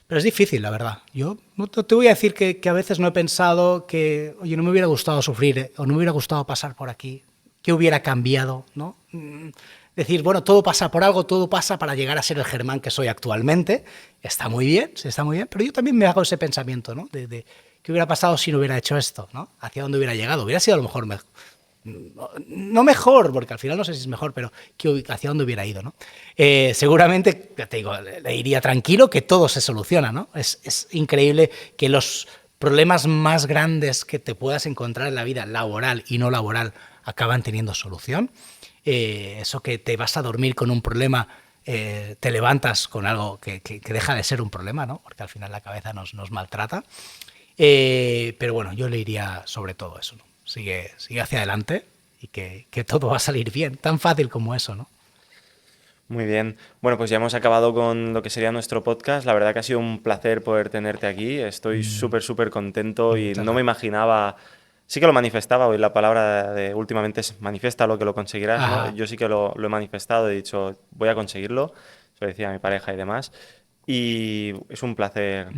Pero es difícil, la verdad. Yo no te voy a decir que a veces no he pensado que, oye, no me hubiera gustado sufrir, o no me hubiera gustado pasar por aquí, ¿qué hubiera cambiado? ¿No? Decir, bueno, todo pasa por algo, todo pasa para llegar a ser el Germán que soy actualmente. Está muy bien, sí, está muy bien, pero yo también me hago ese pensamiento, ¿no? De qué hubiera pasado si no hubiera hecho esto, ¿no? ¿Hacia dónde hubiera llegado? Hubiera sido a lo mejor no mejor, porque al final no sé si es mejor, pero hacia dónde hubiera ido, ¿no? Seguramente, ya te digo, le iría tranquilo que todo se soluciona, ¿no? Es increíble que los problemas más grandes que te puedas encontrar en la vida laboral y no laboral acaban teniendo solución. Eso que te vas a dormir con un problema, te levantas con algo que deja de ser un problema, ¿no? Porque al final la cabeza nos maltrata. Pero bueno, yo le diría sobre todo eso, ¿no? Sigue hacia adelante y que todo va a salir bien, tan fácil como eso, ¿no? Muy bien. Bueno, pues ya hemos acabado con lo que sería nuestro podcast. La verdad que ha sido un placer poder tenerte aquí. Estoy súper contento y Muchas no me gracias. imaginaba... Sí que lo manifestaba, hoy la palabra de últimamente es manifiesta lo que lo conseguirás, ¿no? Ajá. Yo sí que lo he manifestado, he dicho voy a conseguirlo, se lo decía a mi pareja y demás. Y es un placer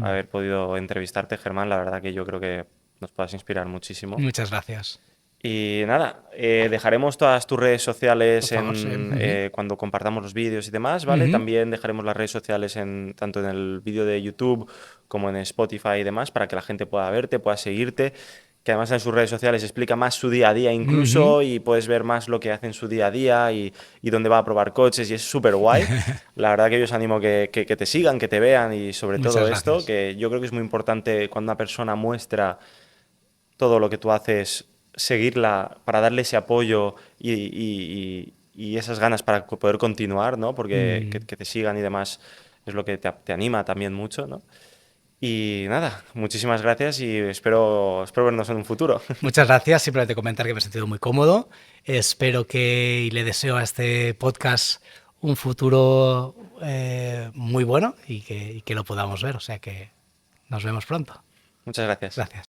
haber podido entrevistarte, Germán. La verdad que yo creo que nos puedas inspirar muchísimo. Muchas gracias. Y nada, dejaremos todas tus redes Por sociales favor, sí. cuando compartamos los vídeos y demás, ¿vale? También dejaremos las redes sociales tanto en el vídeo de YouTube como en Spotify y demás para que la gente pueda verte, pueda seguirte, que además en sus redes sociales explica más su día a día incluso y puedes ver más lo que hace en su día a día y dónde va a probar coches y es súper guay. La verdad que yo os animo que te sigan, que te vean y sobre todo Muchas esto, gracias. que yo creo que es muy importante cuando una persona muestra todo lo que tú haces, seguirla para darle ese apoyo y esas ganas para poder continuar, ¿no? Porque que te sigan y demás es lo que te anima también mucho, ¿no? Y nada, muchísimas gracias y espero vernos en un futuro. Muchas gracias. Simplemente comentar que me he sentido muy cómodo. Espero y le deseo a este podcast un futuro muy bueno y que lo podamos ver. O sea que nos vemos pronto. Muchas gracias. Gracias.